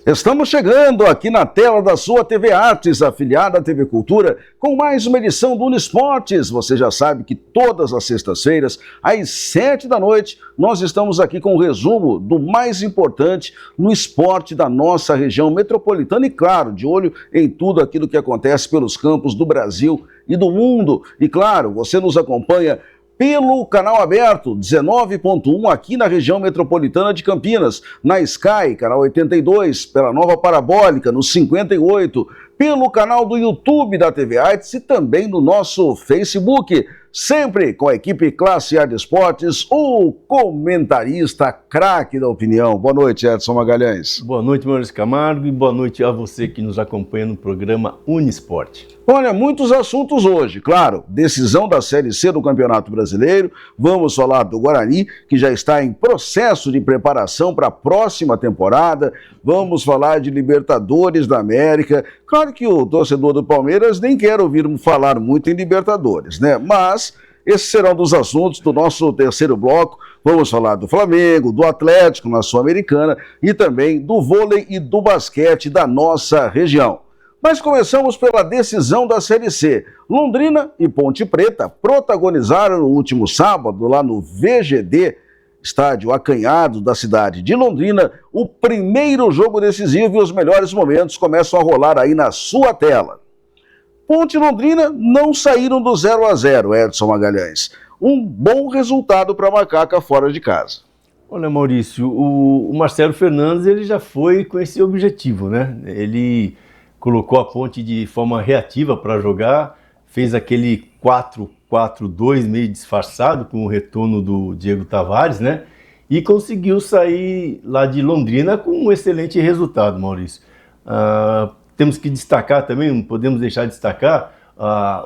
Estamos chegando aqui na tela da sua TV Artes, afiliada à TV Cultura, com mais uma edição do Uniesportes. Você já sabe que todas as sextas-feiras, às 7 da noite, nós estamos aqui com um resumo do mais importante no esporte da nossa região metropolitana e, claro, de olho em tudo aquilo que acontece pelos campos do Brasil e do mundo. E, claro, você nos acompanha pelo canal aberto 19.1 aqui na região metropolitana de Campinas, na Sky, canal 82, pela nova parabólica no 58, pelo canal do YouTube da TV Artes e também no nosso Facebook, sempre com a equipe Classe A de Esportes, o comentarista craque da opinião. Boa noite, Edson Magalhães. Boa noite, Maurício Camargo, e boa noite a você que nos acompanha no programa Uniesporte. Olha, muitos assuntos hoje, claro, decisão da Série C do Campeonato Brasileiro, vamos falar do Guarani, que já está em processo de preparação para a próxima temporada, vamos falar de Libertadores da América. Claro que o torcedor do Palmeiras nem quer ouvir falar muito em Libertadores, né? Mas esses serão dos assuntos do nosso terceiro bloco. Vamos falar do Flamengo, do Atlético na Sul-Americana e também do vôlei e do basquete da nossa região. Mas começamos pela decisão da Série C. Londrina e Ponte Preta protagonizaram no último sábado, lá no VGD, estádio acanhado da cidade de Londrina, o primeiro jogo decisivo e os melhores momentos começam a rolar aí na sua tela. Ponte e Londrina não saíram do 0-0, Edson Magalhães. Um bom resultado para a Macaca fora de casa. Olha, Maurício, o Marcelo Fernandes ele já foi com esse objetivo, né? Ele colocou a Ponte de forma reativa para jogar, fez aquele 4-4-2 meio disfarçado com o retorno do Diego Tavares, né? E conseguiu sair lá de Londrina com um excelente resultado, Maurício. Temos que destacar também, não podemos deixar de destacar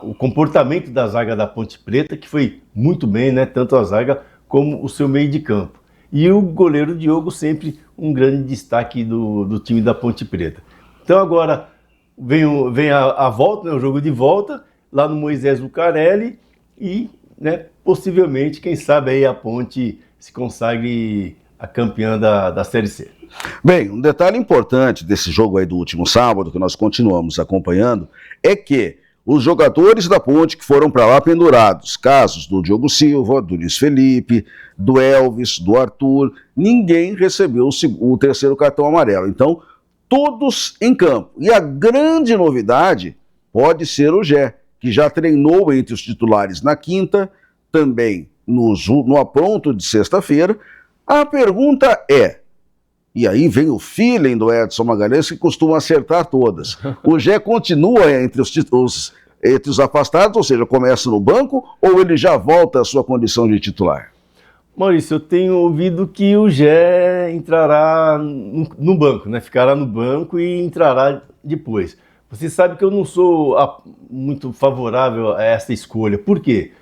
o comportamento da zaga da Ponte Preta, que foi muito bem, né? Tanto a zaga como o seu meio de campo. E o goleiro Diogo sempre um grande destaque do time da Ponte Preta. Então agora vem a volta, né, o jogo de volta, lá no Moisés Lucarelli e, né, possivelmente, quem sabe aí a Ponte se consagre a campeã da Série C. Bem, um detalhe importante desse jogo aí do último sábado, que nós continuamos acompanhando, é que os jogadores da Ponte que foram para lá pendurados, casos do Diogo Silva, do Luiz Felipe, do Elvis, do Arthur, ninguém recebeu o terceiro cartão amarelo. Então, todos em campo. E a grande novidade pode ser o Gé, que já treinou entre os titulares na quinta, também no apronto de sexta-feira. A pergunta é, e aí vem o feeling do Edson Magalhães, que costuma acertar todas. O Gé continua entre os afastados, ou seja, começa no banco, ou ele já volta à sua condição de titular? Maurício, eu tenho ouvido que o Gé entrará no banco, né? Ficará no banco e entrará depois. Você sabe que eu não sou muito favorável a essa escolha. Por quê?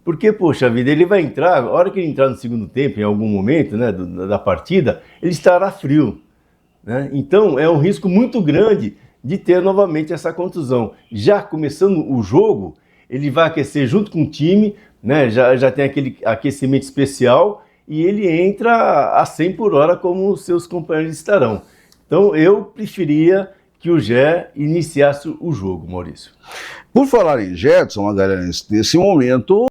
Porque, poxa vida, ele vai entrar, a hora que ele entrar no segundo tempo, em algum momento, né, da partida, ele estará frio, né? Então é um risco muito grande de ter novamente essa contusão. Já começando o jogo, ele vai aquecer junto com o time, né, já tem aquele aquecimento especial e ele entra a 100 por hora como os seus companheiros estarão. Então eu preferia que o Gé iniciasse o jogo, Maurício. Por falar em Edson Magalhães, nesse momento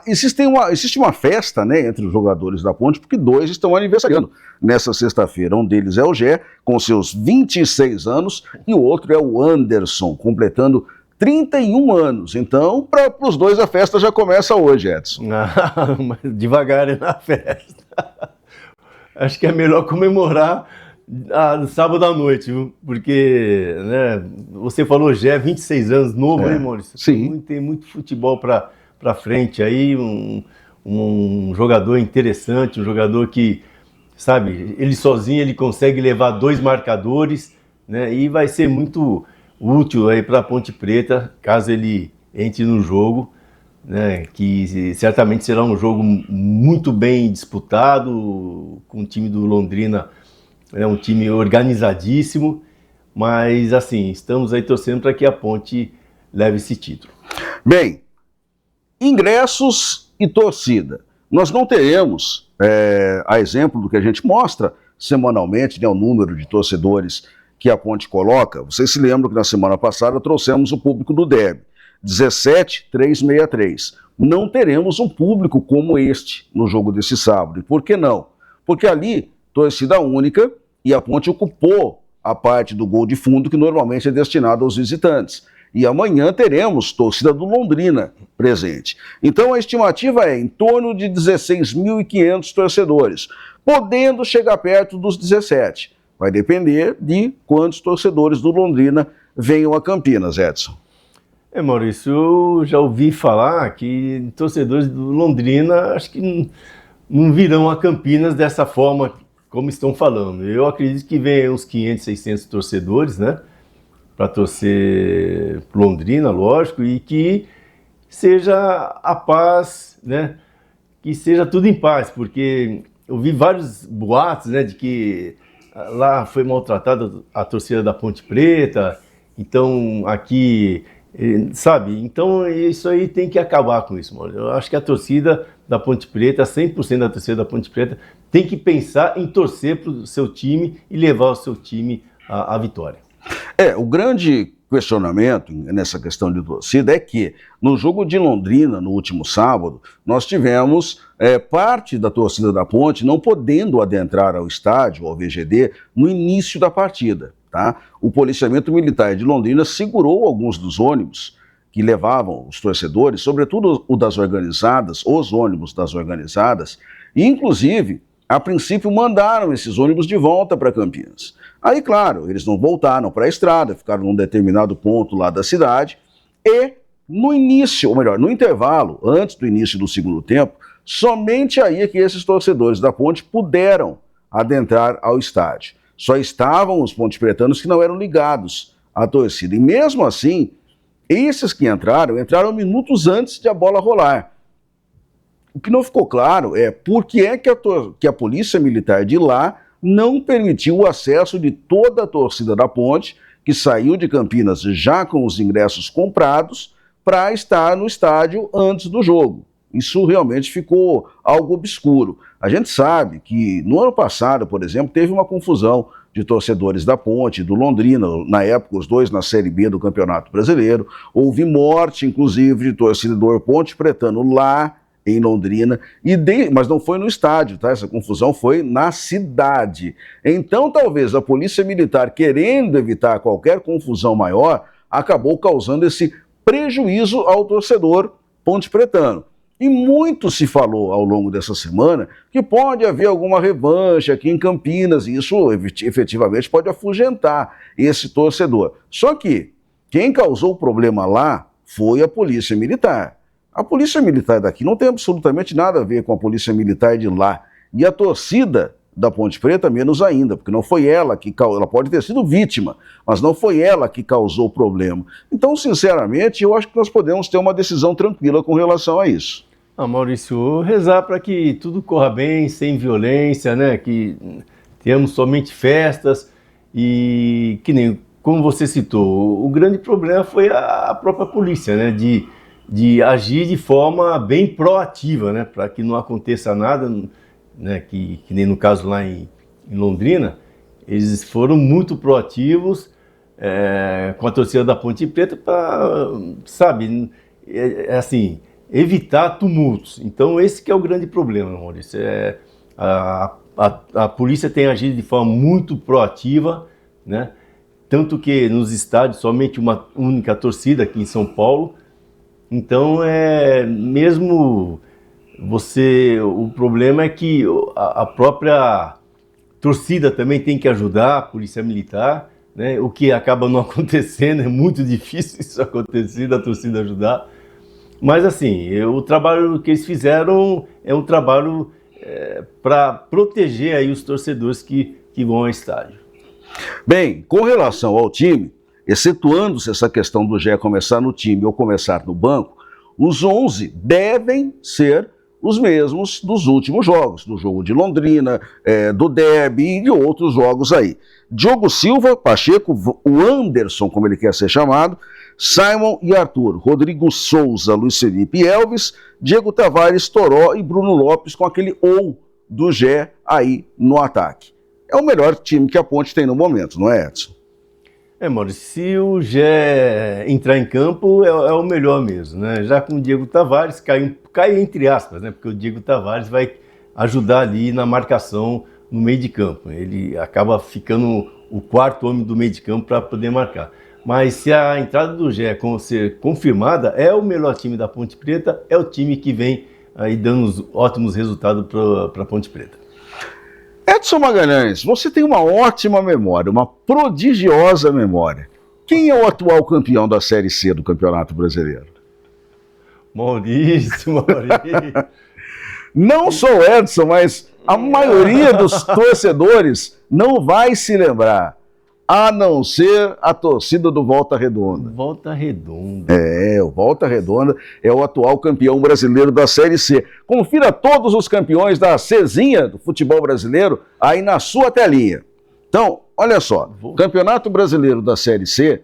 existe uma festa, né, entre os jogadores da Ponte, porque dois estão aniversariando nessa sexta-feira. Um deles é o Gé, com seus 26 anos, e o outro é o Anderson, completando 31 anos. Então, para os dois a festa já começa hoje, Edson. Mas devagar na festa. Acho que é melhor comemorar no sábado à noite, viu? Porque, né, você falou Gé, 26 anos, novo, hein, Maurício? Sim. Tem muito futebol para frente aí, um jogador interessante, um jogador que, sabe, ele sozinho ele consegue levar 2 marcadores, né? E vai ser muito útil aí para a Ponte Preta, caso ele entre no jogo, né, que certamente será um jogo muito bem disputado, com o time do Londrina, é um time organizadíssimo, mas assim, estamos aí torcendo para que a Ponte leve esse título. Bem, ingressos e torcida. Nós não teremos a exemplo do que a gente mostra semanalmente, né, o número de torcedores que a Ponte coloca. Vocês se lembram que na semana passada trouxemos o público do derby, 17.363. Não teremos um público como este no jogo desse sábado. E por que não? Porque ali, torcida única, e a Ponte ocupou a parte do gol de fundo que normalmente é destinado aos visitantes. E amanhã teremos torcida do Londrina presente. Então a estimativa é em torno de 16.500 torcedores, podendo chegar perto dos 17. Vai depender de quantos torcedores do Londrina venham a Campinas, Edson. Maurício, eu já ouvi falar que torcedores do Londrina acho que não virão a Campinas dessa forma como estão falando. Eu acredito que venham uns 500, 600 torcedores, né? Para torcer Londrina, lógico, e que seja a paz, né? Que seja tudo em paz, porque eu vi vários boatos, né? De que lá foi maltratada a torcida da Ponte Preta, então aqui, sabe? Então isso aí tem que acabar com isso, mano. Eu acho que a torcida da Ponte Preta, 100% da torcida da Ponte Preta, tem que pensar em torcer para o seu time e levar o seu time à vitória. O grande questionamento nessa questão de torcida é que no jogo de Londrina, no último sábado, nós tivemos parte da torcida da Ponte não podendo adentrar ao estádio, ao VGD, no início da partida. Tá? O policiamento militar de Londrina segurou alguns dos ônibus que levavam os torcedores, sobretudo o das organizadas, os ônibus das organizadas, e inclusive, a princípio, mandaram esses ônibus de volta para Campinas. Aí, claro, eles não voltaram para a estrada, ficaram num determinado ponto lá da cidade, e no início, ou melhor, no intervalo, antes do início do segundo tempo, somente aí é que esses torcedores da Ponte puderam adentrar ao estádio. Só estavam os pontepretanos que não eram ligados à torcida. E mesmo assim, esses que entraram minutos antes de a bola rolar. O que não ficou claro é por que é que a polícia militar de lá não permitiu o acesso de toda a torcida da Ponte, que saiu de Campinas já com os ingressos comprados, para estar no estádio antes do jogo. Isso realmente ficou algo obscuro. A gente sabe que no ano passado, por exemplo, teve uma confusão de torcedores da Ponte, do Londrina, na época os dois na Série B do Campeonato Brasileiro. Houve morte, inclusive, de torcedor ponte-pretano lá em Londrina, mas não foi no estádio, tá? Essa confusão foi na cidade. Então, talvez a Polícia Militar, querendo evitar qualquer confusão maior, acabou causando esse prejuízo ao torcedor ponte-pretano. E muito se falou ao longo dessa semana que pode haver alguma revanche aqui em Campinas, e isso efetivamente pode afugentar esse torcedor. Só que quem causou o problema lá foi a Polícia Militar. A Polícia Militar daqui não tem absolutamente nada a ver com a Polícia Militar de lá. E a torcida da Ponte Preta, menos ainda, porque não foi ela que causou, ela pode ter sido vítima, mas não foi ela que causou o problema. Então, sinceramente, eu acho que nós podemos ter uma decisão tranquila com relação a isso. Maurício, rezar para que tudo corra bem, sem violência, né? Que tenhamos somente festas e que nem, como você citou, o grande problema foi a própria polícia, né? De agir de forma bem proativa, né? Para que não aconteça nada, né? Que nem no caso lá em Londrina, eles foram muito proativos com a torcida da Ponte Preta para, sabe, assim, evitar tumultos. Então esse que é o grande problema, Maurício. A polícia tem agido de forma muito proativa, né? Tanto que nos estádios somente uma única torcida aqui em São Paulo. Então mesmo o problema é que a própria torcida também tem que ajudar a polícia militar, né? O que acaba não acontecendo, é muito difícil isso acontecer, da torcida ajudar. Mas assim, o trabalho que eles fizeram é um trabalho para proteger aí os torcedores que vão ao estádio. Bem, com relação ao time, excetuando-se essa questão do Gé começar no time ou começar no banco, os 11 devem ser os mesmos dos últimos jogos, do jogo de Londrina, do derby e de outros jogos aí. Diogo Silva, Pacheco, o Anderson, como ele quer ser chamado, Simon e Arthur, Rodrigo Souza, Luiz Felipe e Elvis, Diego Tavares, Toró e Bruno Lopes com aquele ou do Gé aí no ataque. É o melhor time que a Ponte tem no momento, não é, Edson? Maurício, se o Gé entrar em campo, é o melhor mesmo, né? Já com o Diego Tavares, cai entre aspas, né? Porque o Diego Tavares vai ajudar ali na marcação no meio de campo. Ele acaba ficando o quarto homem do meio de campo para poder marcar. Mas se a entrada do Gé ser confirmada, é o melhor time da Ponte Preta, é o time que vem aí dando ótimos resultados para a Ponte Preta. Edson Magalhães, você tem uma ótima memória, uma prodigiosa memória. Quem é o atual campeão da Série C do Campeonato Brasileiro? Maurício. Não sou o Edson, mas a maioria dos torcedores não vai se lembrar, a não ser a torcida do Volta Redonda. Volta Redonda. O Volta Redonda é o atual campeão brasileiro da Série C. Confira todos os campeões da Czinha do futebol brasileiro aí na sua telinha. Então, olha só, Campeonato Brasileiro da Série C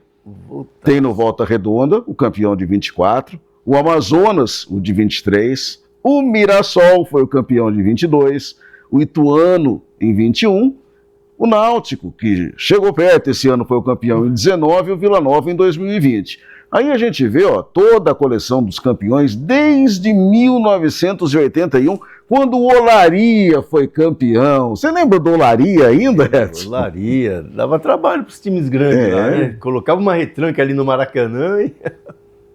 tem no Volta Redonda o campeão de 24, o Amazonas, o de 23, o Mirassol foi o campeão de 22, o Ituano em 21, o Náutico, que chegou perto, esse ano foi o campeão em 19, e o Vila Nova em 2020. Aí a gente vê toda a coleção dos campeões desde 1981, quando o Olaria foi campeão. Você lembra do Olaria ainda, Edson? Olaria, dava trabalho para os times grandes lá, né? Colocava uma retranca ali no Maracanã e...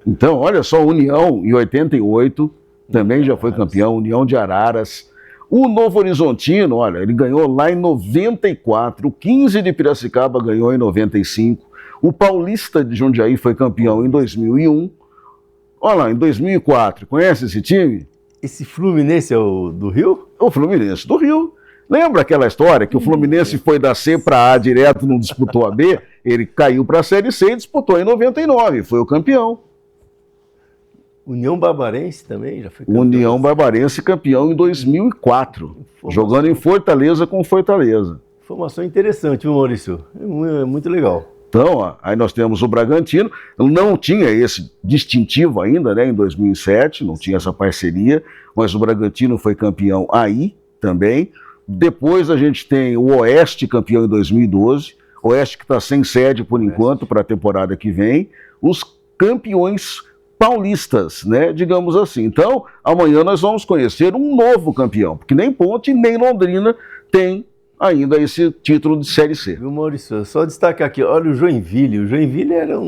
Então, olha só, a União em 88 também já foi campeão, União de Araras. O Novo Horizontino, olha, ele ganhou lá em 94, o 15 de Piracicaba ganhou em 95, o Paulista de Jundiaí foi campeão em 2001. Olha lá, em 2004, conhece esse time? Esse Fluminense é o do Rio? O Fluminense do Rio. Lembra aquela história que o Fluminense foi da C para A direto, não disputou a B? Ele caiu para a Série C e disputou em 99, foi o campeão. União Barbarense também já foi campeão. União Barbarense campeão em 2004, jogando em Fortaleza com Fortaleza. Informação interessante, viu, Maurício? É muito legal. Então, aí nós temos o Bragantino, não tinha esse distintivo ainda, né, em 2007, não tinha essa parceria, mas o Bragantino foi campeão aí também. Depois a gente tem o Oeste campeão em 2012, Oeste que está sem sede por enquanto para a temporada que vem, os campeões paulistas, né, digamos assim. Então, amanhã nós vamos conhecer um novo campeão, porque nem Ponte nem Londrina tem ainda esse título de Série C. Viu, Maurício? Só destacar aqui, olha o Joinville. O Joinville era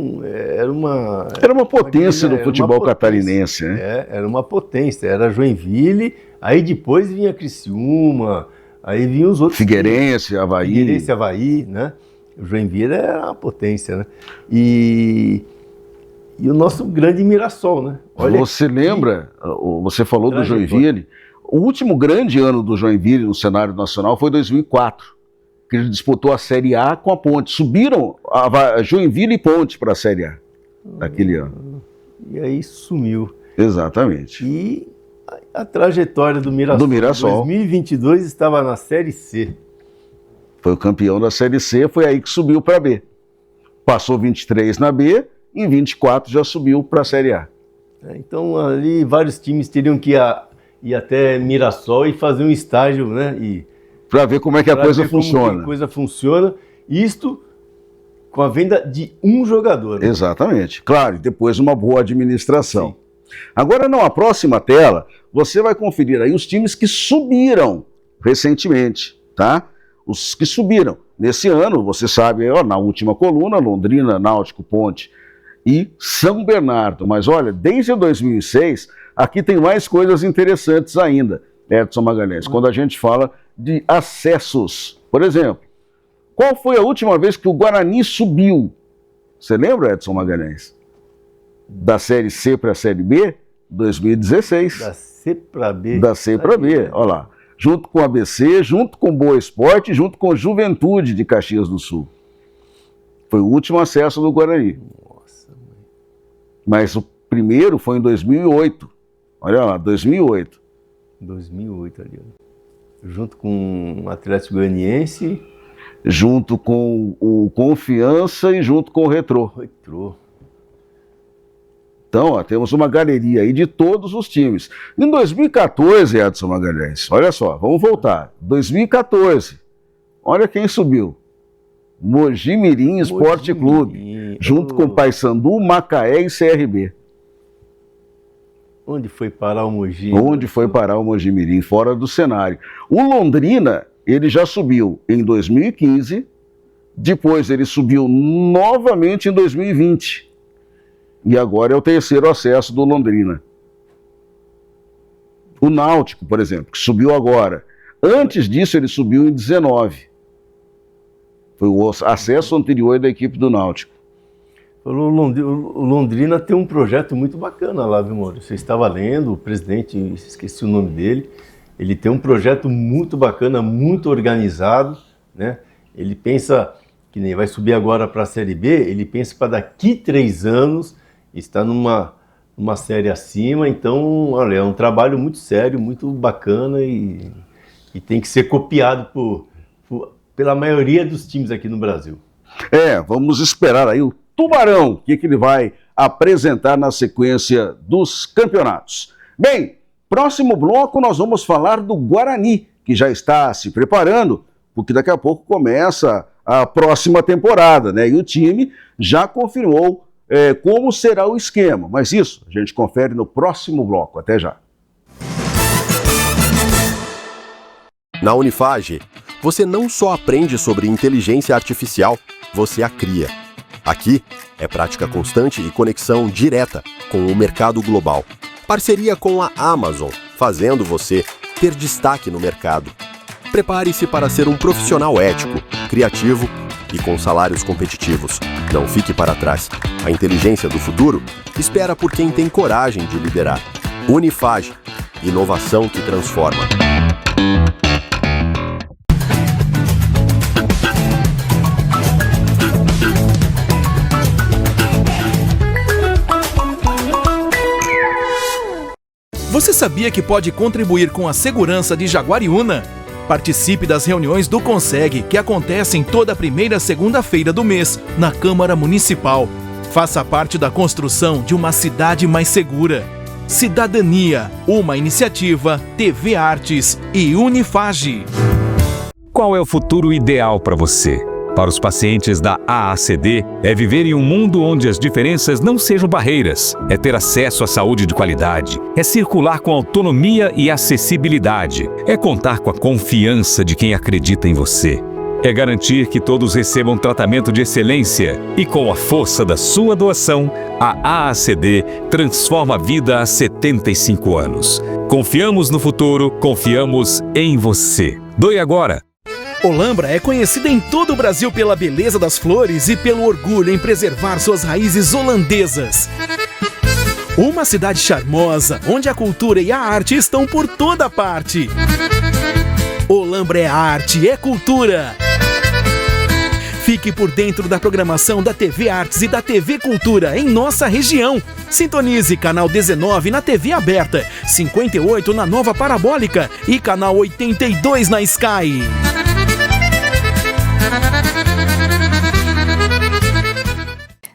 uma potência do futebol catarinense, né? Era uma potência, era Joinville, aí depois vinha Criciúma, aí vinha os outros. Figueirense, Avaí, né? O Joinville era uma potência, né? E o nosso grande Mirassol, né? Olha, você lembra, você falou do Joinville, o último grande ano do Joinville no cenário nacional foi 2004, que ele disputou a Série A com a Ponte. Subiram a Joinville e Ponte para a Série A naquele ano. E aí sumiu. Exatamente. E a trajetória do Mirassol. Em 2022 estava na Série C. Foi o campeão da Série C, foi aí que subiu para B. Passou 23 na B, em 24 já subiu para a Série A. Então ali vários times teriam que ir até Mirassol e fazer um estágio, né? Para ver como é que a coisa funciona. Como a coisa funciona. Isto com a venda de um jogador. Né? Exatamente. Claro, e depois uma boa administração. Sim. Agora, na próxima tela, você vai conferir aí os times que subiram recentemente, tá? Os que subiram. Nesse ano, você sabe, na última coluna, Londrina, Náutico, Ponte e São Bernardo. Mas olha, desde 2006, aqui tem mais coisas interessantes ainda, Edson Magalhães, quando a gente fala de acessos. Por exemplo, qual foi a última vez que o Guarani subiu? Você lembra, Edson Magalhães? Da Série C para a Série B? 2016. Da C para B. Da C para B, olha lá. Junto com o ABC, junto com o Boa Esporte, junto com a Juventude de Caxias do Sul. Foi o último acesso do Guarani. Nossa, mãe. Mas o primeiro foi em 2008. Olha lá, 2008. 2008 ali. Junto com o Atlético Goianiense. Junto com o Confiança e junto com o Retrô. Então, ó, temos uma galeria aí de todos os times. Em 2014, Edson Magalhães, olha só, vamos voltar. 2014, olha quem subiu. Mogi Mirim Esporte Clube, junto com Paysandu, Macaé e CRB. Onde foi parar o Mogi? Onde foi parar o Mogi Mirim, fora do cenário. O Londrina, ele já subiu em 2015, depois ele subiu novamente em 2020. E agora é o terceiro acesso do Londrina. O Náutico, por exemplo, que subiu agora. Antes disso, ele subiu em 19. Foi o acesso anterior da equipe do Náutico. O Londrina tem um projeto muito bacana lá, viu, Mauro? Você estava lendo, o presidente, esqueci o nome dele, ele tem um projeto muito bacana, muito organizado, né? Ele pensa, que nem vai subir agora para a Série B, ele pensa para daqui 3 anos está numa série acima, então, olha, é um trabalho muito sério, muito bacana e tem que ser copiado pela maioria dos times aqui no Brasil. Vamos esperar aí o Tubarão, o que ele vai apresentar na sequência dos campeonatos. Bem, próximo bloco nós vamos falar do Guarani, que já está se preparando, porque daqui a pouco começa a próxima temporada, né? E o time já confirmou como será o esquema, mas isso a gente confere no próximo bloco. Até já. Na Unifage, você não só aprende sobre inteligência artificial, você a cria. Aqui é prática constante e conexão direta com o mercado global. Parceria com a Amazon, fazendo você ter destaque no mercado. Prepare-se para ser um profissional ético, criativo e com salários competitivos. Não fique para trás. A inteligência do futuro espera por quem tem coragem de liderar. Unifage, inovação que transforma. Você sabia que pode contribuir com a segurança de Jaguariúna? Participe das reuniões do Conseg, que acontecem toda primeira segunda-feira do mês, na Câmara Municipal. Faça parte da construção de uma cidade mais segura. Cidadania, uma iniciativa, TV Artes e Unifage. Qual é o futuro ideal para você? Para os pacientes da AACD, é viver em um mundo onde as diferenças não sejam barreiras, é ter acesso à saúde de qualidade, é circular com autonomia e acessibilidade, é contar com a confiança de quem acredita em você, é garantir que todos recebam tratamento de excelência e, com a força da sua doação, a AACD transforma a vida há 75 anos. Confiamos no futuro, confiamos em você. Doe agora! Olambra é conhecida em todo o Brasil pela beleza das flores e pelo orgulho em preservar suas raízes holandesas. Uma cidade charmosa, onde a cultura e a arte estão por toda parte. Olambra é arte, é cultura. Fique por dentro da programação da TV Artes e da TV Cultura em nossa região. Sintonize canal 19 na TV aberta, 58 na nova parabólica e canal 82 na Sky.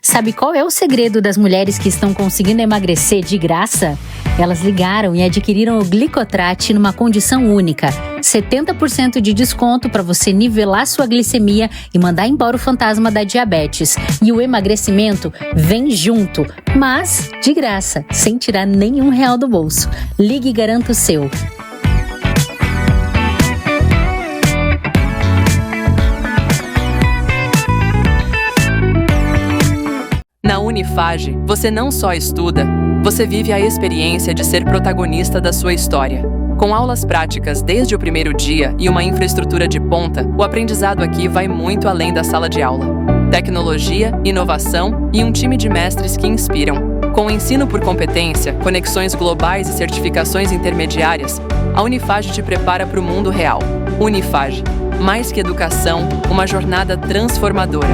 Sabe qual é o segredo das mulheres que estão conseguindo emagrecer de graça? Elas ligaram e adquiriram o Glicotrate numa condição única. 70% de desconto para você nivelar sua glicemia e mandar embora o fantasma da diabetes. E o emagrecimento vem junto, mas de graça, sem tirar nenhum real do bolso. Ligue e garanta o seu. Na Unifage, você não só estuda, você vive a experiência de ser protagonista da sua história. Com aulas práticas desde o primeiro dia e uma infraestrutura de ponta, o aprendizado aqui vai muito além da sala de aula. Tecnologia, inovação e um time de mestres que inspiram. Com ensino por competência, conexões globais e certificações intermediárias, a Unifage te prepara para o mundo real. Unifage, mais que educação, uma jornada transformadora.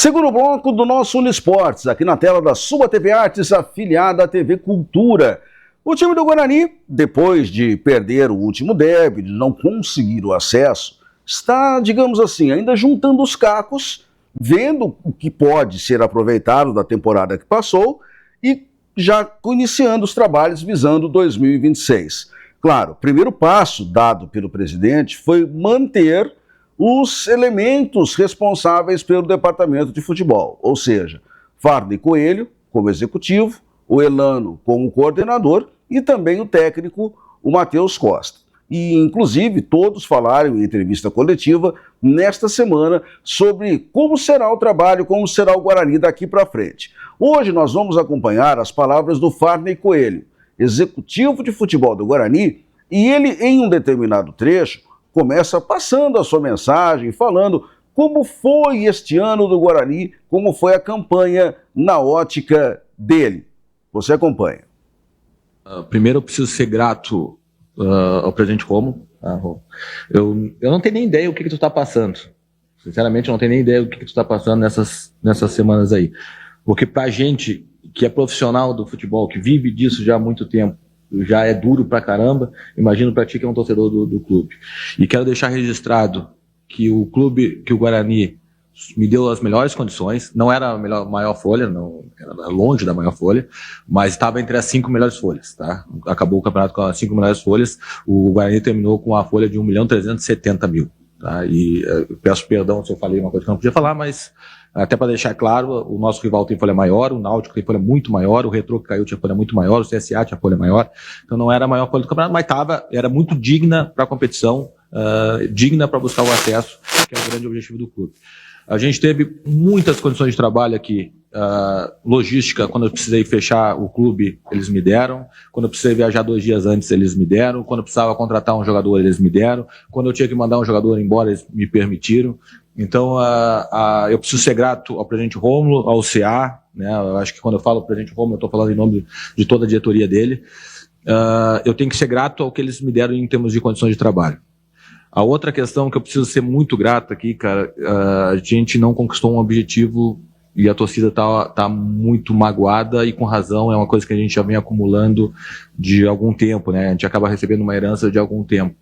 Segundo bloco do nosso Uniesportes, aqui na tela da sua TV Artes, afiliada à TV Cultura. O time do Guarani, depois de perder o último derby, de não conseguir o acesso, está, digamos assim, ainda juntando os cacos, vendo o que pode ser aproveitado da temporada que passou e já iniciando os trabalhos visando 2026. Claro, o primeiro passo dado pelo presidente foi manter os elementos responsáveis pelo departamento de futebol, ou seja, Farney Coelho como executivo, o Elano como coordenador e também o técnico, o Matheus Costa. E, inclusive, todos falaram em entrevista coletiva nesta semana sobre como será o trabalho, como será o Guarani daqui para frente. Hoje nós vamos acompanhar as palavras do Farney Coelho, executivo de futebol do Guarani, e ele, em um determinado trecho, começa passando a sua mensagem, falando como foi este ano do Guarani, como foi a campanha na ótica dele. Você acompanha. Primeiro eu preciso ser grato ao presidente Romo. Eu não tenho nem ideia o que tu está passando. Sinceramente, eu não tenho nem ideia do que tu está passando nessas semanas aí. Porque pra gente que é profissional do futebol, que vive disso já há muito tempo, já é duro pra caramba, imagino pra ti que é um torcedor do clube. E quero deixar registrado que o clube, que o Guarani me deu as melhores condições, não era a maior folha, não era longe da maior folha, mas estava entre as 5 melhores folhas, tá? Acabou o campeonato com as 5 melhores folhas, o Guarani terminou com a folha de 1.370.000, tá? E peço perdão se eu falei uma coisa que eu não podia falar, mas até para deixar claro, o nosso rival tem folha maior, o Náutico tem folha muito maior, o Retrô que caiu tinha folha muito maior, o CSA tinha folha maior, então não era a maior folha do campeonato, mas era muito digna para a competição, digna para buscar o acesso, que é o grande objetivo do clube. A gente teve muitas condições de trabalho aqui, logística, quando eu precisei fechar o clube, eles me deram, quando eu precisei viajar 2 dias antes, eles me deram, quando eu precisava contratar um jogador, eles me deram, quando eu tinha que mandar um jogador embora, eles me permitiram. Então, eu preciso ser grato ao presidente Rômulo, ao CA, né? Eu acho que quando eu falo presidente Rômulo, eu estou falando em nome de toda a diretoria dele. Eu tenho que ser grato ao que eles me deram em termos de condições de trabalho. A outra questão que eu preciso ser muito grato aqui, cara, a gente não conquistou um objetivo e a torcida tá muito magoada e com razão, é uma coisa que a gente já vem acumulando de algum tempo, né? A gente acaba recebendo uma herança de algum tempo.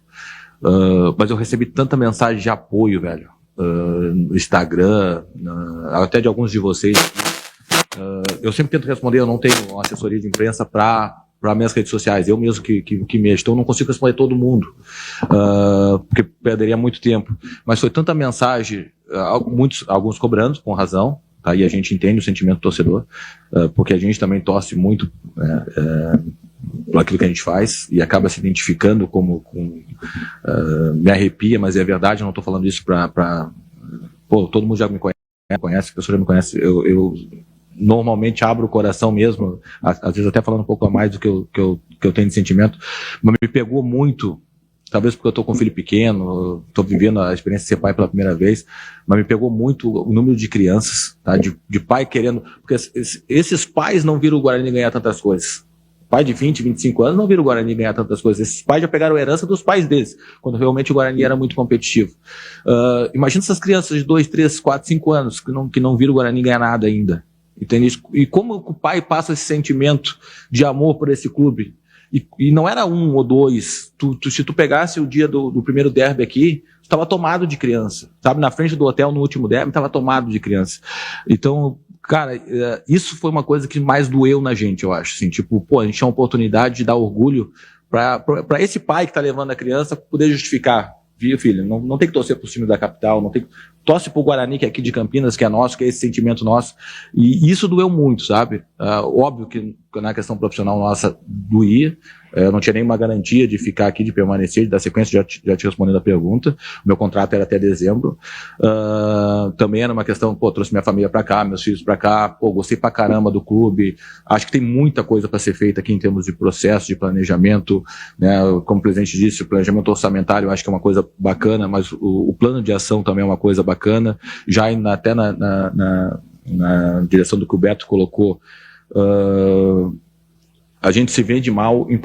Mas eu recebi tanta mensagem de apoio, velho, no Instagram, até de alguns de vocês. Eu sempre tento responder, eu não tenho uma assessoria de imprensa para minhas redes sociais, eu mesmo que mexo, então eu não consigo responder todo mundo, porque perderia muito tempo, mas foi tanta mensagem, alguns cobrando, com razão, tá? E a gente entende o sentimento do torcedor, porque a gente também torce muito por aquilo que a gente faz, e acaba se identificando me arrepia, mas é verdade, eu não estou falando isso pô, todo mundo já me conhece, a pessoa já me conhece, eu normalmente abro o coração mesmo, às vezes até falando um pouco a mais do que eu tenho de sentimento, mas me pegou muito, talvez porque eu estou com um filho pequeno, estou vivendo a experiência de ser pai pela primeira vez, mas me pegou muito o número de crianças, tá? de pai querendo, porque esses pais não viram o Guarani ganhar tantas coisas. Pai de 20, 25 anos não viram o Guarani ganhar tantas coisas. Esses pais já pegaram a herança dos pais deles, quando realmente o Guarani era muito competitivo. Imagina essas crianças de 2, 3, 4, 5 anos que não viram o Guarani ganhar nada ainda. Entende? E como o pai passa esse sentimento de amor por esse clube? E não era 1 ou 2. Se tu pegasse o dia do primeiro derby aqui, estava tomado de criança. Sabe? Na frente do hotel, no último derby, estava tomado de criança. Então, cara, isso foi uma coisa que mais doeu na gente, eu acho. Assim, tipo, pô, a gente tinha a oportunidade de dar orgulho para esse pai que está levando a criança poder justificar. Viu, filho? Não tem que torcer pro time da capital, não tem. Torce pro Guarani, que é aqui de Campinas, que é nosso, que é esse sentimento nosso. E isso doeu muito, sabe? Óbvio que na questão profissional nossa doía. Eu não tinha nenhuma garantia de ficar aqui, de permanecer, de dar sequência, já te respondendo a pergunta. O meu contrato era até dezembro. Também era uma questão, pô, trouxe minha família pra cá, meus filhos pra cá, pô, gostei pra caramba do clube. Acho que tem muita coisa pra ser feita aqui em termos de processo, de planejamento, né? Como o presidente disse, o planejamento orçamentário eu acho que é uma coisa bacana, mas o plano de ação também é uma coisa bacana. Já até na direção do que o Beto colocou, a gente se vende mal em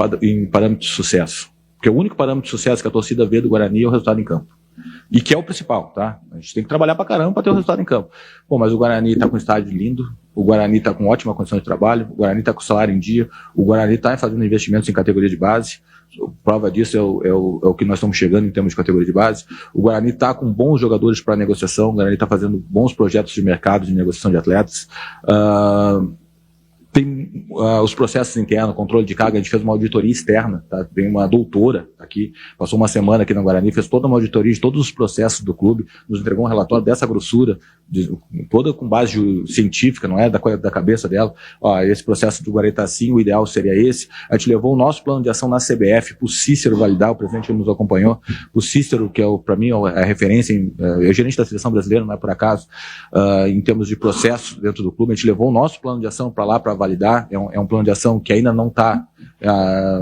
parâmetro de sucesso. Porque o único parâmetro de sucesso que a torcida vê do Guarani é o resultado em campo. E que é o principal, tá? A gente tem que trabalhar pra caramba para ter o resultado em campo. Pô, mas o Guarani tá com um estádio lindo, o Guarani tá com ótima condição de trabalho, o Guarani tá com salário em dia, o Guarani tá fazendo investimentos em categoria de base. Prova disso é o que nós estamos chegando em termos de categoria de base. O Guarani está com bons jogadores para negociação, o Guarani está fazendo bons projetos de mercado de negociação de atletas. Tem os processos internos, controle de carga, a gente fez uma auditoria externa, tá? Tem uma doutora aqui, passou uma semana aqui na Guarani, fez toda uma auditoria de todos os processos do clube, nos entregou um relatório dessa grossura, toda com base científica, não é da cabeça dela. Ó, esse processo do Guarani tá assim, o ideal seria esse. A gente levou o nosso plano de ação na CBF, pro Cícero validar, o presidente nos acompanhou, o Cícero, que para mim é a referência, é o gerente da seleção brasileira, não é por acaso, em termos de processo dentro do clube, a gente levou o nosso plano de ação para lá, para validar, é um plano de ação que ainda não está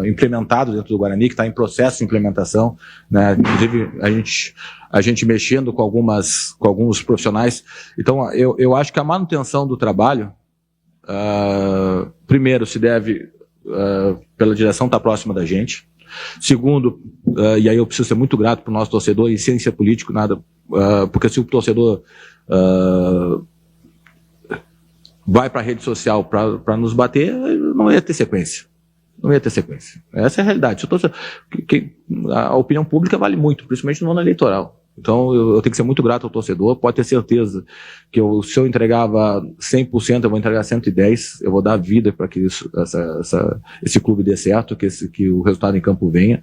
implementado dentro do Guarani, que está em processo de implementação, né? Inclusive a gente mexendo com alguns profissionais. Então eu acho que a manutenção do trabalho, primeiro se deve pela direção estar próxima da gente. Segundo, e aí eu preciso ser muito grato para o nosso torcedor, e sem ser político, nada, porque se o torcedor vai para a rede social para nos bater, não ia ter sequência. Não ia ter sequência. Essa é a realidade. A opinião pública vale muito, principalmente no ano eleitoral. Então eu tenho que ser muito grato ao torcedor, pode ter certeza que se eu entregava 100%, eu vou entregar 110%, eu vou dar vida para que esse clube dê certo, que o resultado em campo venha.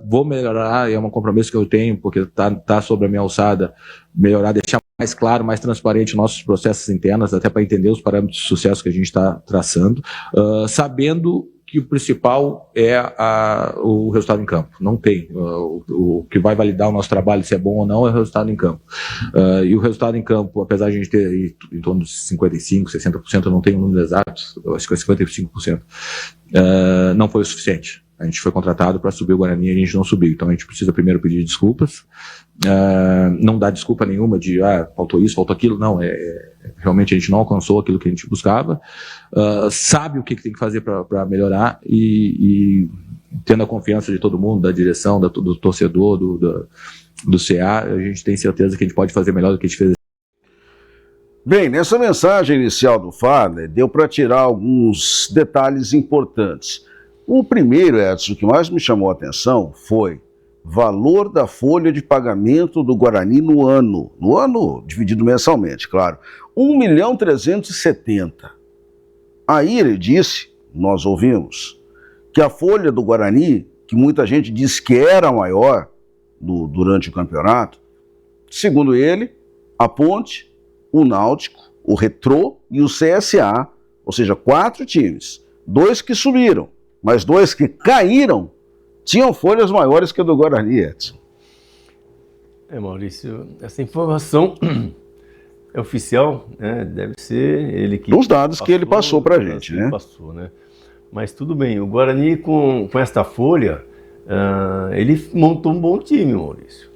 Vou melhorar, é um compromisso que eu tenho, porque tá sobre a minha alçada, melhorar, deixar mais claro, mais transparente nossos processos internos, até para entender os parâmetros de sucesso que a gente está traçando, sabendo que o principal é o resultado em campo. Não tem. O que vai validar o nosso trabalho, se é bom ou não, é o resultado em campo. E o resultado em campo, apesar de a gente ter em torno de 55%, 60%, eu não tenho números exatos, eu acho que é 55%, não foi o suficiente. A gente foi contratado para subir o Guarani e a gente não subiu. Então a gente precisa primeiro pedir desculpas. Não dá desculpa nenhuma de faltou isso, faltou aquilo. Não, realmente a gente não alcançou aquilo que a gente buscava. Sabe o que tem que fazer para melhorar e tendo a confiança de todo mundo, da direção, do torcedor, do CA, a gente tem certeza que a gente pode fazer melhor do que a gente fez. Bem, nessa mensagem inicial do Fadler, deu para tirar alguns detalhes importantes. O primeiro, Edson, que mais me chamou a atenção foi valor da folha de pagamento do Guarani no ano dividido mensalmente, claro, 1.370.000. Aí ele disse, nós ouvimos, que a folha do Guarani, que muita gente disse que era maior durante o campeonato, segundo ele, a Ponte, o Náutico, o Retrô e o CSA, ou seja, 4 times, 2 que subiram, mas 2 que caíram, tinham folhas maiores que a do Guarani, Edson. Maurício, essa informação é oficial, né? Deve ser ele que... Os dados que ele passou para a gente, né? Passou, né? Mas tudo bem, o Guarani com esta folha, ele montou um bom time, Maurício.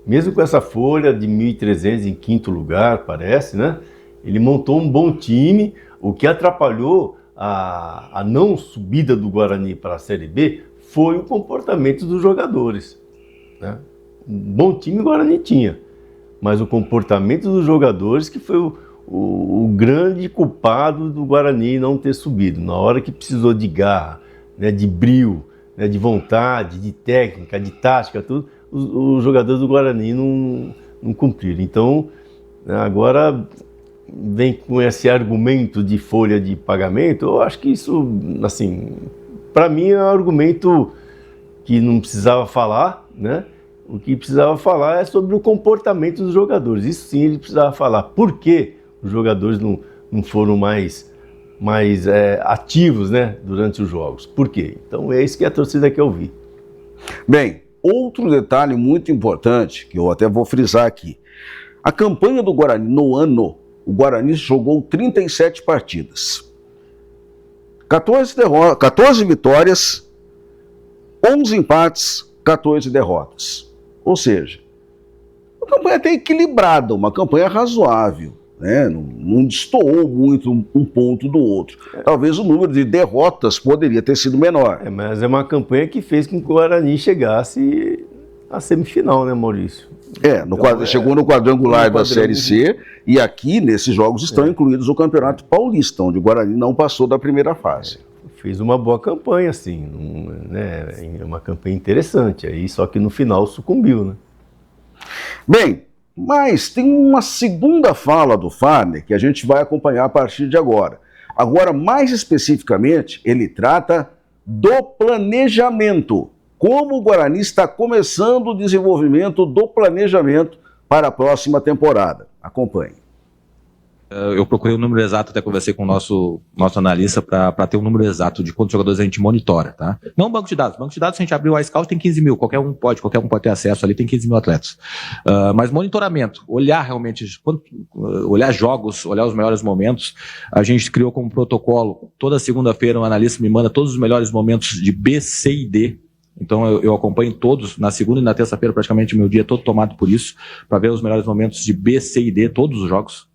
Mesmo com essa folha de 1.300 em 5º lugar, parece, né? Ele montou um bom time, o que atrapalhou a não subida do Guarani para a Série B foi o comportamento dos jogadores, né? Um bom time o Guarani tinha, mas o comportamento dos jogadores que foi o grande culpado do Guarani não ter subido. Na hora que precisou de garra, né, de brio, né, de vontade, de técnica, de tática, tudo, os jogadores do Guarani não cumpriram. Então, agora vem com esse argumento de folha de pagamento. Eu acho que isso, assim, para mim é um argumento que não precisava falar, né? O que precisava falar é sobre o comportamento dos jogadores. Isso sim ele precisava falar. Por que os jogadores não foram mais ativos, né, durante os jogos? Por quê? Então é isso que a torcida quer ouvir. Bem, outro detalhe muito importante, que eu até vou frisar aqui. A campanha do Guarani no ano, o Guarani jogou 37 partidas. 14 vitórias, 11 empates, 14 derrotas. Ou seja, uma campanha até equilibrada, uma campanha razoável, né? Não destoou muito um ponto do outro. Talvez o número de derrotas poderia ter sido menor. Mas é uma campanha que fez com que o Guarani chegasse a semifinal, né, Maurício? Chegou no quadrangular da Série C, e aqui, nesses jogos, estão incluídos o Campeonato Paulista, onde o Guarani não passou da primeira fase. Fez uma boa campanha, assim, uma campanha interessante, aí só que no final sucumbiu, né? Bem, mas tem uma segunda fala do Fagner que a gente vai acompanhar a partir de agora. Agora, mais especificamente, ele trata do planejamento. Como o Guarani está começando o desenvolvimento do planejamento para a próxima temporada. Acompanhe. Eu procurei o número exato, até conversei com o nosso analista para ter um número exato de quantos jogadores a gente monitora, tá? Não banco de dados. Banco de dados, se a gente abrir o iScout, tem 15 mil. Qualquer um pode ter acesso ali, tem 15 mil atletas. Mas monitoramento, olhar realmente, olhar jogos, olhar os melhores momentos. A gente criou como protocolo, toda segunda-feira um analista me manda todos os melhores momentos de B, C e D. Então eu acompanho todos, na segunda e na terça-feira praticamente meu dia é todo tomado por isso, para ver os melhores momentos de B, C e D, todos os jogos.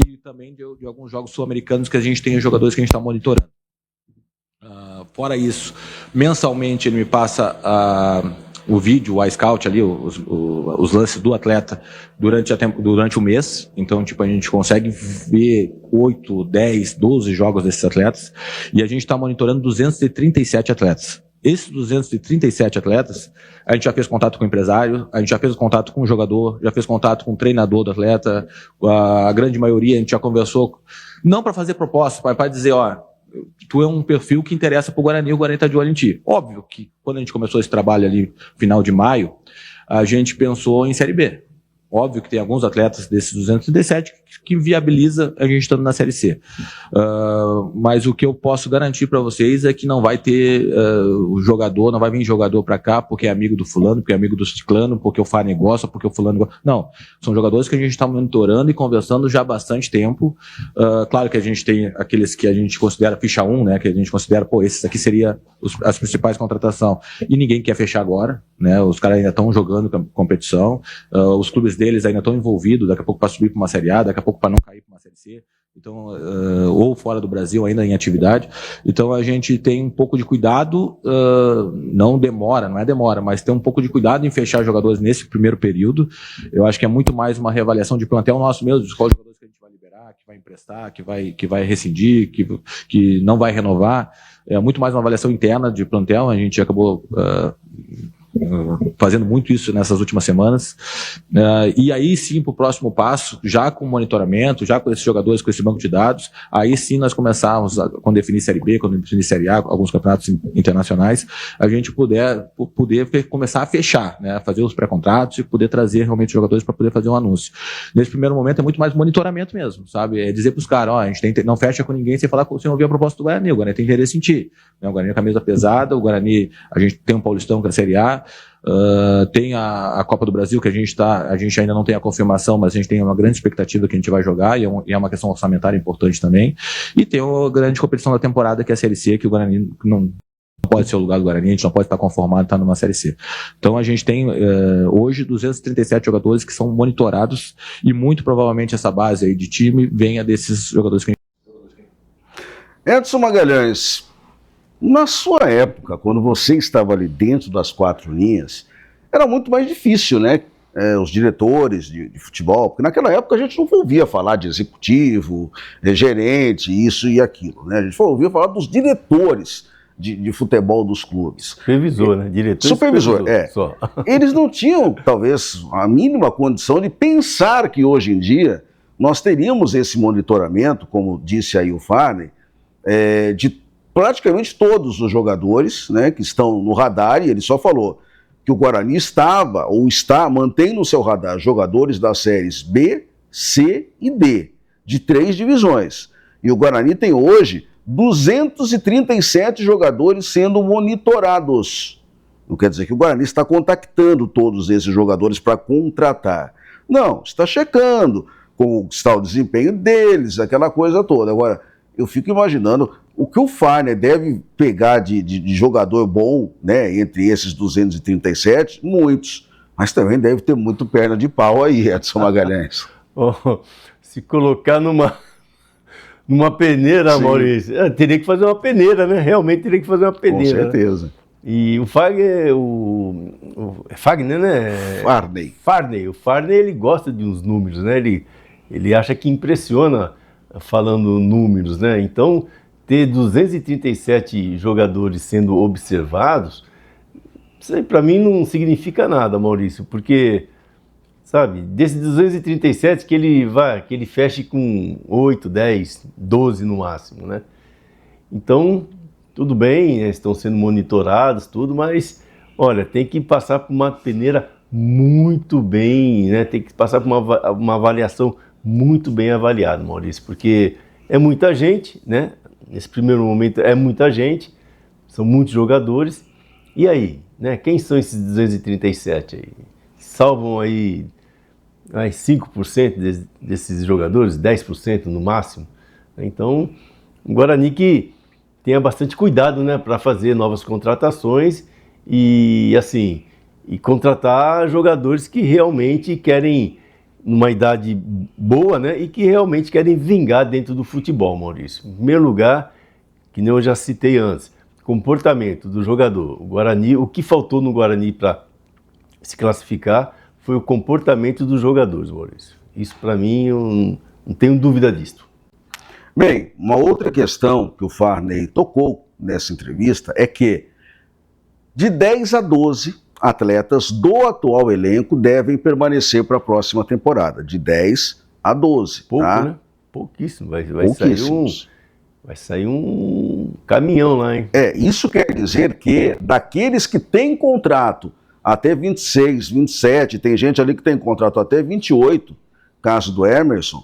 E também de alguns jogos sul-americanos que a gente tem jogadores que a gente está monitorando. Fora isso, mensalmente ele me passa o vídeo, o iScout ali, os lances do atleta durante o mês. Então, tipo, a gente consegue ver 8, 10, 12 jogos desses atletas. E a gente está monitorando 237 atletas. Esses 237 atletas, a gente já fez contato com o empresário, a gente já fez contato com o jogador, já fez contato com o treinador do atleta, a grande maioria a gente já conversou, não para fazer proposta, para dizer, ó, tu é um perfil que interessa pro Guarani, o Guarani tá de olho em ti. Óbvio que quando a gente começou esse trabalho ali, final de maio, a gente pensou em Série B. Óbvio que tem alguns atletas desses 237 que viabiliza a gente estando na Série C. Mas o que eu posso garantir para vocês é que não vai ter o jogador, não vai vir jogador para cá porque é amigo do fulano, porque é amigo do ciclano, porque o Fagner gosta, porque o fulano gosta. Não, são jogadores que a gente está monitorando e conversando já há bastante tempo. Claro que a gente tem aqueles que a gente considera ficha 1, né, que a gente considera, esses aqui seriam as principais contratações, e ninguém quer fechar agora, né, os caras ainda estão jogando competição, os clubes deles ainda estão envolvidos, daqui a pouco para subir para uma Série A, daqui a pouco para não cair para uma Série C, então, ou fora do Brasil ainda em atividade. Então a gente tem um pouco de cuidado, não é demora, mas tem um pouco de cuidado em fechar jogadores nesse primeiro período. Eu acho que é muito mais uma reavaliação de plantel nosso mesmo, de quais jogadores que a gente vai liberar, que vai emprestar, que vai rescindir, que não vai renovar. É muito mais uma avaliação interna de plantel. A gente acabou fazendo muito isso nessas últimas semanas, e aí sim para o próximo passo, já com monitoramento, já com esses jogadores, com esse banco de dados, aí sim nós começarmos, quando definir Série B, quando definir Série A, alguns campeonatos internacionais, a gente poder começar a fechar, né, fazer os pré-contratos e poder trazer realmente jogadores para poder fazer um anúncio. Nesse primeiro momento é muito mais monitoramento mesmo, sabe, é dizer para os caras, a gente não fecha com ninguém sem falar, sem ouvir a proposta do Guarani. O Guarani tem interesse em ti, né? O Guarani é camisa pesada, o Guarani, a gente tem um Paulistão que é a Série A, tem a Copa do Brasil, que a gente ainda não tem a confirmação, mas a gente tem uma grande expectativa que a gente vai jogar, e é uma questão orçamentária importante também, e tem a grande competição da temporada, que é a Série C, que o Guarani não pode ser o lugar do Guarani, a gente não pode estar conformado, estar numa Série C. Então a gente tem hoje 237 jogadores que são monitorados, e muito provavelmente essa base aí de time venha desses jogadores que a gente... Edson Magalhães, na sua época, quando você estava ali dentro das quatro linhas, era muito mais difícil, né? Os diretores de futebol, porque naquela época a gente não ouvia falar de executivo, gerente, isso e aquilo, né? A gente ouvia falar dos diretores de futebol dos clubes. Supervisor, né? Diretor supervisor, só. Eles não tinham, talvez, a mínima condição de pensar que hoje em dia nós teríamos esse monitoramento, como disse aí o Fagner, de praticamente todos os jogadores, né, que estão no radar, e ele só falou que o Guarani mantém no seu radar jogadores das séries B, C e D, de 3 divisões. E o Guarani tem hoje 237 jogadores sendo monitorados. Não quer dizer que o Guarani está contactando todos esses jogadores para contratar. Não, está checando como está o desempenho deles, aquela coisa toda. Agora, eu fico imaginando o que o Fagner deve pegar de jogador bom, né, entre esses 237, muitos, mas também deve ter muito perna de pau aí, Edson Magalhães. Se colocar numa peneira, sim, Maurício, teria que fazer uma peneira, né? Realmente teria que fazer uma peneira. Com certeza. Né? E o Fagner, Fagner, né? Farney. O Farney, ele gosta de uns números, né? Ele acha que impressiona falando números, né? Então, ter 237 jogadores sendo observados, isso aí para mim não significa nada, Maurício, porque, sabe, desses 237 que ele feche com 8, 10, 12 no máximo, né? Então, tudo bem, né, estão sendo monitorados, tudo, mas, olha, tem que passar por uma peneira muito bem, né? Tem que passar por uma avaliação muito bem avaliada, Maurício, porque é muita gente, né? Nesse primeiro momento é muita gente, são muitos jogadores, e aí, né? Quem são esses 237 aí? Salvam aí 5% desses jogadores, 10% no máximo? Então, o Guarani que tenha bastante cuidado, né, para fazer novas contratações e, assim, e contratar jogadores que realmente querem, numa idade boa, né, e que realmente querem vingar dentro do futebol, Maurício. Em primeiro lugar, que nem eu já citei antes, comportamento do jogador. O Guarani, o que faltou no Guarani para se classificar foi o comportamento dos jogadores, Maurício. Isso, para mim, eu não tenho dúvida disso. Bem, uma outra questão que o Farney tocou nessa entrevista é que de 10 a 12 atletas do atual elenco devem permanecer para a próxima temporada, de 10 a 12. Pouco, tá? né? Pouquíssimo. Vai sair um caminhão lá, hein? Isso quer dizer que daqueles que têm contrato até 26, 27, tem gente ali que tem contrato até 28, caso do Emerson,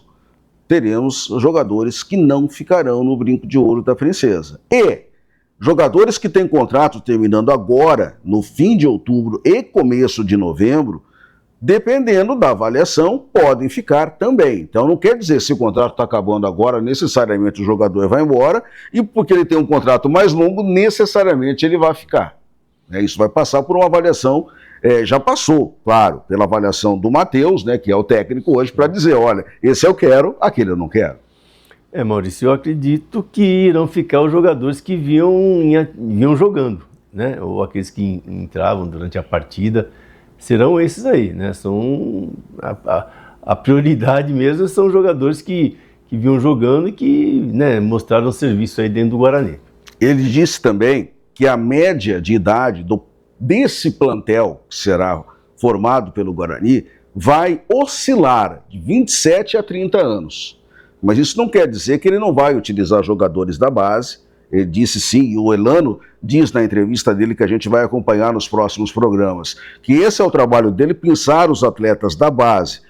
teremos jogadores que não ficarão no brinco de ouro da princesa. E jogadores que têm contrato terminando agora, no fim de outubro e começo de novembro, dependendo da avaliação, podem ficar também. Então não quer dizer se o contrato está acabando agora, necessariamente o jogador vai embora, e porque ele tem um contrato mais longo, necessariamente ele vai ficar. Isso vai passar por uma avaliação, já passou, claro, pela avaliação do Matheus, né, que é o técnico hoje, para dizer, olha, esse eu quero, aquele eu não quero. Maurício, eu acredito que irão ficar os jogadores que vinham jogando, né, ou aqueles que entravam durante a partida, serão esses aí, né, são a prioridade mesmo são os jogadores que vinham jogando e que, né, mostraram serviço aí dentro do Guarani. Ele disse também que a média de idade desse plantel que será formado pelo Guarani vai oscilar de 27 a 30 anos. Mas isso não quer dizer que ele não vai utilizar jogadores da base. Ele disse sim, e o Elano diz na entrevista dele que a gente vai acompanhar nos próximos programas, que esse é o trabalho dele, pensar os atletas da base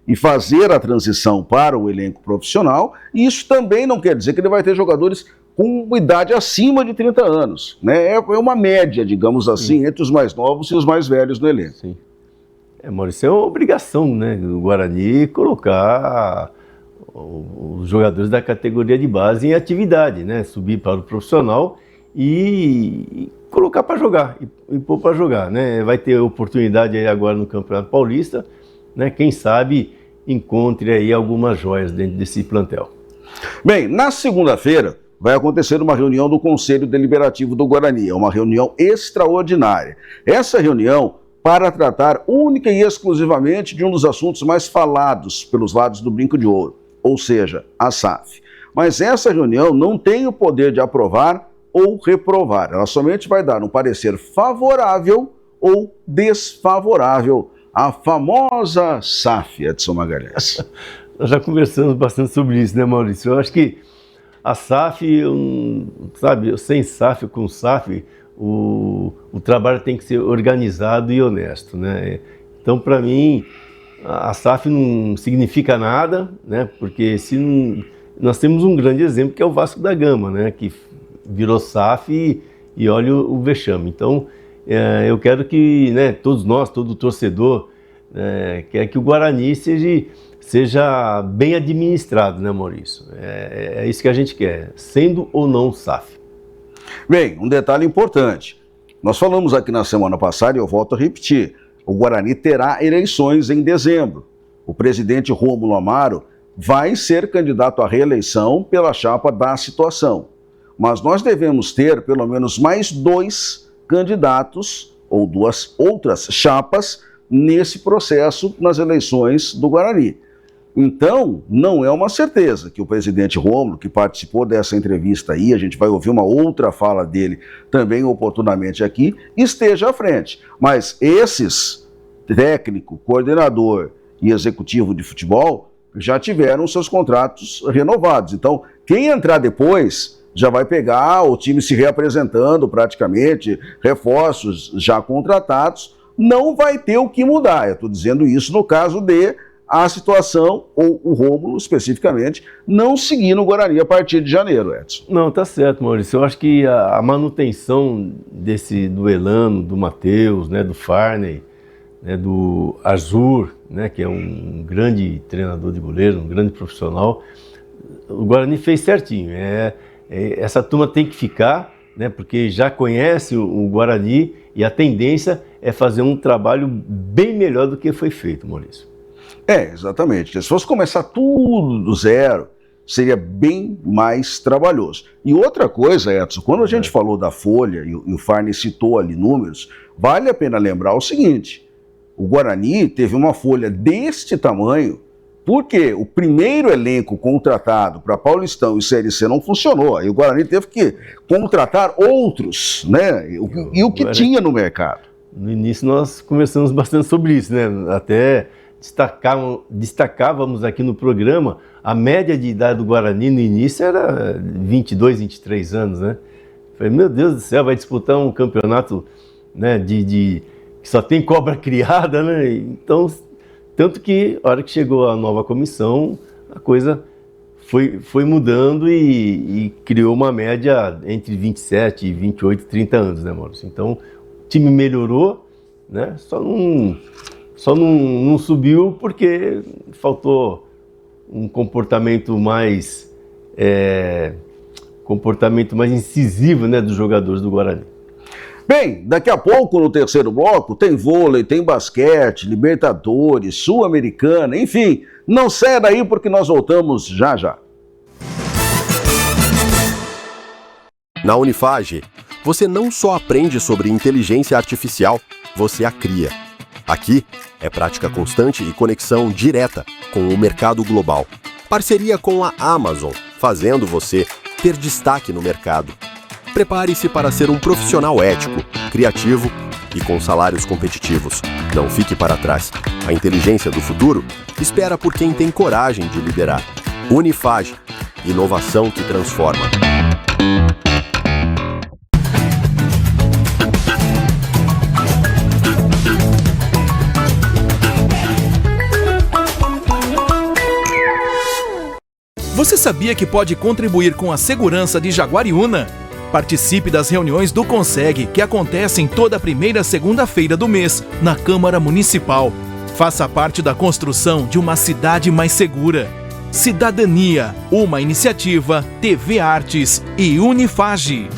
e fazer a transição para o elenco profissional, e isso também não quer dizer que ele vai ter jogadores com idade acima de 30 anos, né? É uma média, digamos assim, sim, entre os mais novos e os mais velhos do elenco. Sim. Maurício, é uma obrigação, né, do Guarani colocar os jogadores da categoria de base em atividade, né? Subir para o profissional e colocar para jogar, e pôr para jogar, né? Vai ter oportunidade aí agora no Campeonato Paulista, né? Quem sabe encontre aí algumas joias dentro desse plantel. Bem, na segunda-feira vai acontecer uma reunião do Conselho Deliberativo do Guarani, é uma reunião extraordinária. Essa reunião para tratar única e exclusivamente de um dos assuntos mais falados pelos lados do Brinco de Ouro, ou seja, a SAF. Mas essa reunião não tem o poder de aprovar ou reprovar, ela somente vai dar um parecer favorável ou desfavorável à famosa SAF, Edson Magalhães. Nós já conversamos bastante sobre isso, né, Maurício? Eu acho que a SAF, sabe, sem SAF ou com SAF, o trabalho tem que ser organizado e honesto, né? Então, para mim, a SAF não significa nada, né? Porque nós temos um grande exemplo que é o Vasco da Gama, né? Que virou SAF e olha o vexame. Então, eu quero que, né, todos nós, todo torcedor, quer que o Guarani seja bem administrado, né, Maurício? É isso que a gente quer, sendo ou não SAF. Bem, um detalhe importante. Nós falamos aqui na semana passada, e eu volto a repetir, o Guarani terá eleições em dezembro. O presidente Rômulo Amaro vai ser candidato à reeleição pela chapa da situação. Mas nós devemos ter pelo menos mais 2 candidatos ou 2 outras chapas nesse processo nas eleições do Guarani. Então, não é uma certeza que o presidente Rômulo, que participou dessa entrevista aí, a gente vai ouvir uma outra fala dele também oportunamente aqui, esteja à frente. Mas esses, técnico, coordenador e executivo de futebol, já tiveram seus contratos renovados. Então, quem entrar depois já vai pegar o time se reapresentando praticamente, reforços já contratados, não vai ter o que mudar. Eu estou dizendo isso no caso de a situação, ou o Rômulo especificamente, não seguir no Guarani a partir de janeiro, Edson. Não, tá certo, Maurício. Eu acho que a manutenção do Elano, do Matheus, né, do Farney, né, do Azur, né, que é um grande treinador de goleiro, um grande profissional, o Guarani fez certinho. Essa turma tem que ficar, né, porque já conhece o Guarani e a tendência é fazer um trabalho bem melhor do que foi feito, Maurício. Exatamente. Se fosse começar tudo do zero, seria bem mais trabalhoso. E outra coisa, Edson, quando a gente falou da folha, e o Farney citou ali números, vale a pena lembrar o seguinte: o Guarani teve uma folha deste tamanho porque o primeiro elenco contratado para Paulistão e Série C não funcionou. Aí o Guarani teve que contratar outros, né? E o que tinha no mercado. No início nós conversamos bastante sobre isso, né? Até destacávamos aqui no programa, a média de idade do Guarani no início era 22, 23 anos, né? Falei, meu Deus do céu, vai disputar um campeonato, né, que só tem cobra criada, né? Então, tanto que, a hora que chegou a nova comissão, a coisa foi mudando e criou uma média entre 27, 28 e 30 anos, né, Maurício? Então, o time melhorou, né? Só não subiu porque faltou um comportamento mais incisivo, né, dos jogadores do Guarani. Bem, daqui a pouco no terceiro bloco tem vôlei, tem basquete, Libertadores, Sul-Americana, enfim, não saia daí porque nós voltamos já já. Na Unifage, você não só aprende sobre inteligência artificial, você a cria. Aqui é prática constante e conexão direta com o mercado global. Parceria com a Amazon, fazendo você ter destaque no mercado. Prepare-se para ser um profissional ético, criativo e com salários competitivos. Não fique para trás. A inteligência do futuro espera por quem tem coragem de liderar. Unifage, inovação que transforma. Você sabia que pode contribuir com a segurança de Jaguariúna? Participe das reuniões do Conseg, que acontecem toda primeira segunda-feira do mês, na Câmara Municipal. Faça parte da construção de uma cidade mais segura. Cidadania, uma iniciativa, TV Artes e Unifage.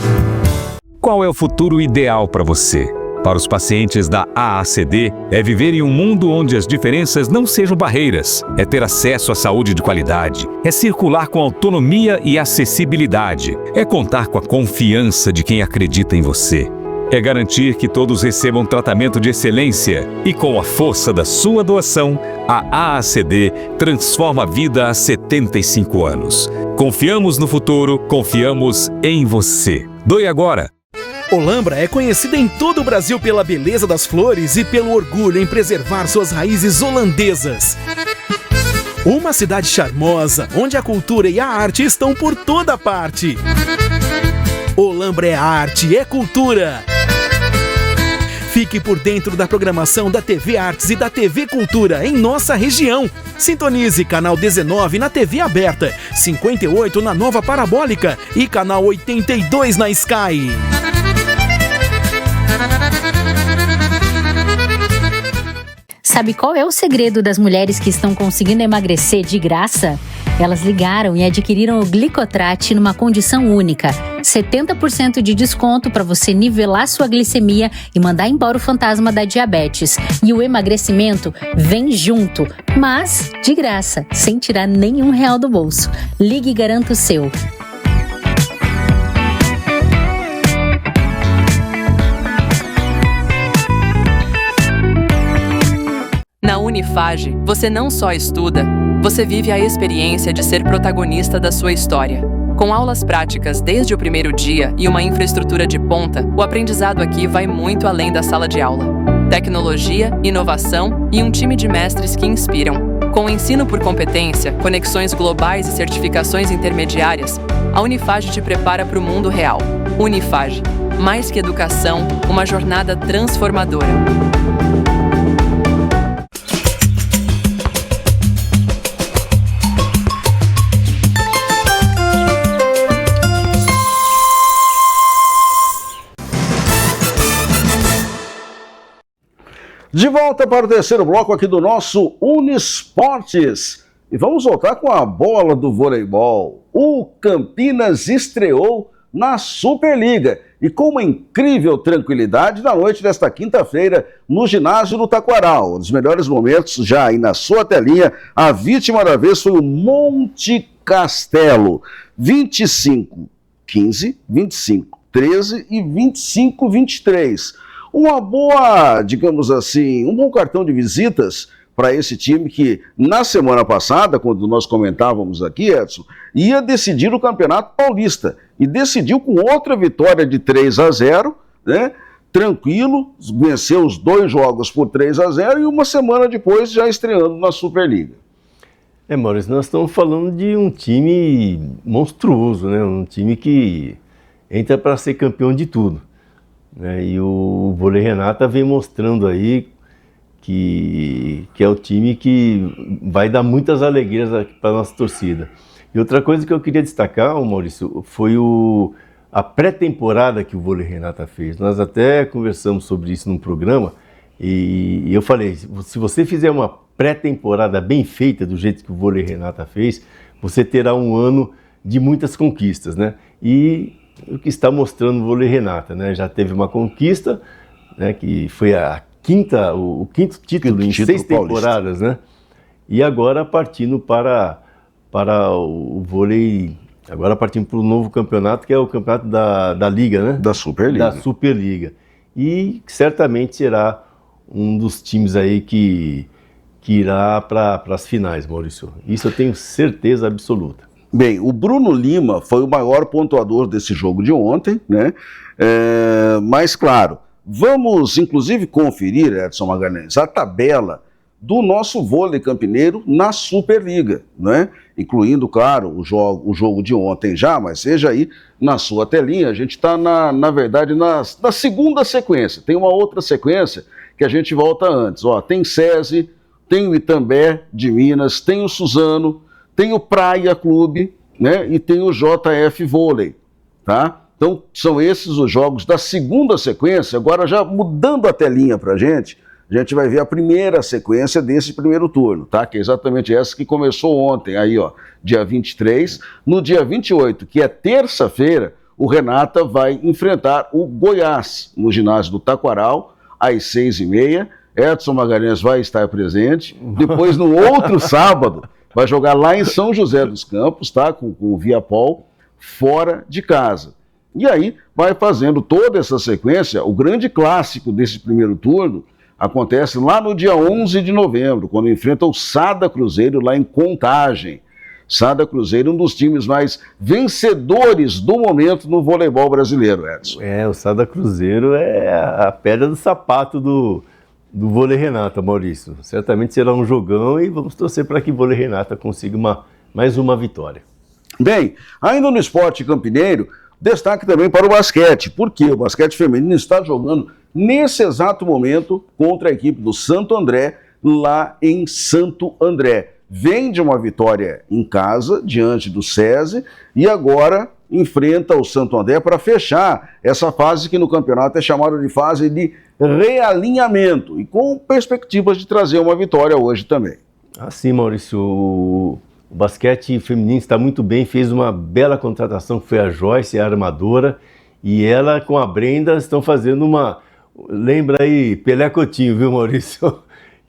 Qual é o futuro ideal para você? Para os pacientes da AACD, é viver em um mundo onde as diferenças não sejam barreiras, é ter acesso à saúde de qualidade, é circular com autonomia e acessibilidade, é contar com a confiança de quem acredita em você. É garantir que todos recebam tratamento de excelência e, com a força da sua doação, a AACD transforma a vida há 75 anos. Confiamos no futuro, confiamos em você. Doe agora! Olambra é conhecida em todo o Brasil pela beleza das flores e pelo orgulho em preservar suas raízes holandesas. Uma cidade charmosa, onde a cultura e a arte estão por toda parte. Olambra é arte, é cultura. Fique por dentro da programação da TV Artes e da TV Cultura em nossa região. Sintonize canal 19 na TV aberta, 58 na nova parabólica e canal 82 na Sky. Sabe qual é o segredo das mulheres que estão conseguindo emagrecer de graça? Elas ligaram e adquiriram o Glicotrate numa condição única. 70% de desconto para você nivelar sua glicemia e mandar embora o fantasma da diabetes. E o emagrecimento vem junto, mas de graça, sem tirar nenhum real do bolso. Ligue e garanta o seu. Unifage, você não só estuda, você vive a experiência de ser protagonista da sua história. Com aulas práticas desde o primeiro dia e uma infraestrutura de ponta, o aprendizado aqui vai muito além da sala de aula. Tecnologia, inovação e um time de mestres que inspiram. Com ensino por competência, conexões globais e certificações intermediárias, a Unifage te prepara para o mundo real. Unifage, mais que educação, uma jornada transformadora. De volta para o terceiro bloco aqui do nosso Uniesportes. E vamos voltar com a bola do voleibol. O Campinas estreou na Superliga e com uma incrível tranquilidade na noite desta quinta-feira no ginásio do Taquaral. Um dos melhores momentos já aí na sua telinha. A vítima da vez foi o Monte Castelo. 25-15, 25-13 e 25-23. Uma boa, digamos assim, um bom cartão de visitas para esse time que, na semana passada, quando nós comentávamos aqui, Edson, ia decidir o Campeonato Paulista. E decidiu com outra vitória de 3-0, né? Tranquilo, venceu os 2 jogos por 3-0 e uma semana depois já estreando na Superliga. Maurício, nós estamos falando de um time monstruoso, né? Um time que entra para ser campeão de tudo. E o Vôlei Renata vem mostrando aí que é o time que vai dar muitas alegrias para a nossa torcida. E outra coisa que eu queria destacar, Maurício, foi a pré-temporada que o Vôlei Renata fez. Nós até conversamos sobre isso num programa e eu falei, se você fizer uma pré-temporada bem feita do jeito que o Vôlei Renata fez, você terá um ano de muitas conquistas, né? E o que está mostrando o Vôlei Renata, né? Já teve uma conquista, né, que foi o quinto título em 6 temporadas, né? E agora partindo para o vôlei, agora partindo para o novo campeonato, que é o campeonato da Liga, né? Da Superliga. Da Superliga. E certamente será um dos times aí que irá para as finais, Maurício. Isso eu tenho certeza absoluta. Bem, o Bruno Lima foi o maior pontuador desse jogo de ontem, né? Mas, claro, vamos inclusive conferir, Edson Magalhães, a tabela do nosso vôlei campineiro na Superliga, né? Incluindo, claro, o jogo de ontem já, mas seja aí na sua telinha. A gente está, na verdade, na segunda sequência. Tem uma outra sequência que a gente volta antes. Ó, tem SESI, tem o Itambé de Minas, tem o Suzano, tem o Praia Clube, né, e tem o JF Vôlei, tá? Então, são esses os jogos da segunda sequência. Agora, já mudando a telinha para a gente vai ver a primeira sequência desse primeiro turno, tá? Que é exatamente essa que começou ontem, aí, ó, dia 23. No dia 28, que é terça-feira, o Renata vai enfrentar o Goiás, no ginásio do Taquaral, às 6h30. Edson Magalhães vai estar presente. Depois, no outro sábado, vai jogar lá em São José dos Campos, tá? Com o Viapol, fora de casa. E aí vai fazendo toda essa sequência. O grande clássico desse primeiro turno acontece lá no dia 11 de novembro, quando enfrenta o Sada Cruzeiro lá em Contagem. Sada Cruzeiro, um dos times mais vencedores do momento no voleibol brasileiro, Edson. O Sada Cruzeiro é a pedra do sapato do Vôlei Renata, Maurício. Certamente será um jogão e vamos torcer para que o Vôlei Renata consiga mais uma vitória. Bem, ainda no esporte campineiro, destaque também para o basquete, porque o basquete feminino está jogando nesse exato momento contra a equipe do Santo André, lá em Santo André. Vem de uma vitória em casa, diante do SESI, e agora enfrenta o Santo André para fechar essa fase que no campeonato é chamada de fase de realinhamento, e com perspectivas de trazer uma vitória hoje também. Sim, Maurício, o basquete feminino está muito bem, fez uma bela contratação que foi a Joyce, a armadora, e ela com a Brenda estão fazendo lembra aí, Pelé Coutinho, viu, Maurício?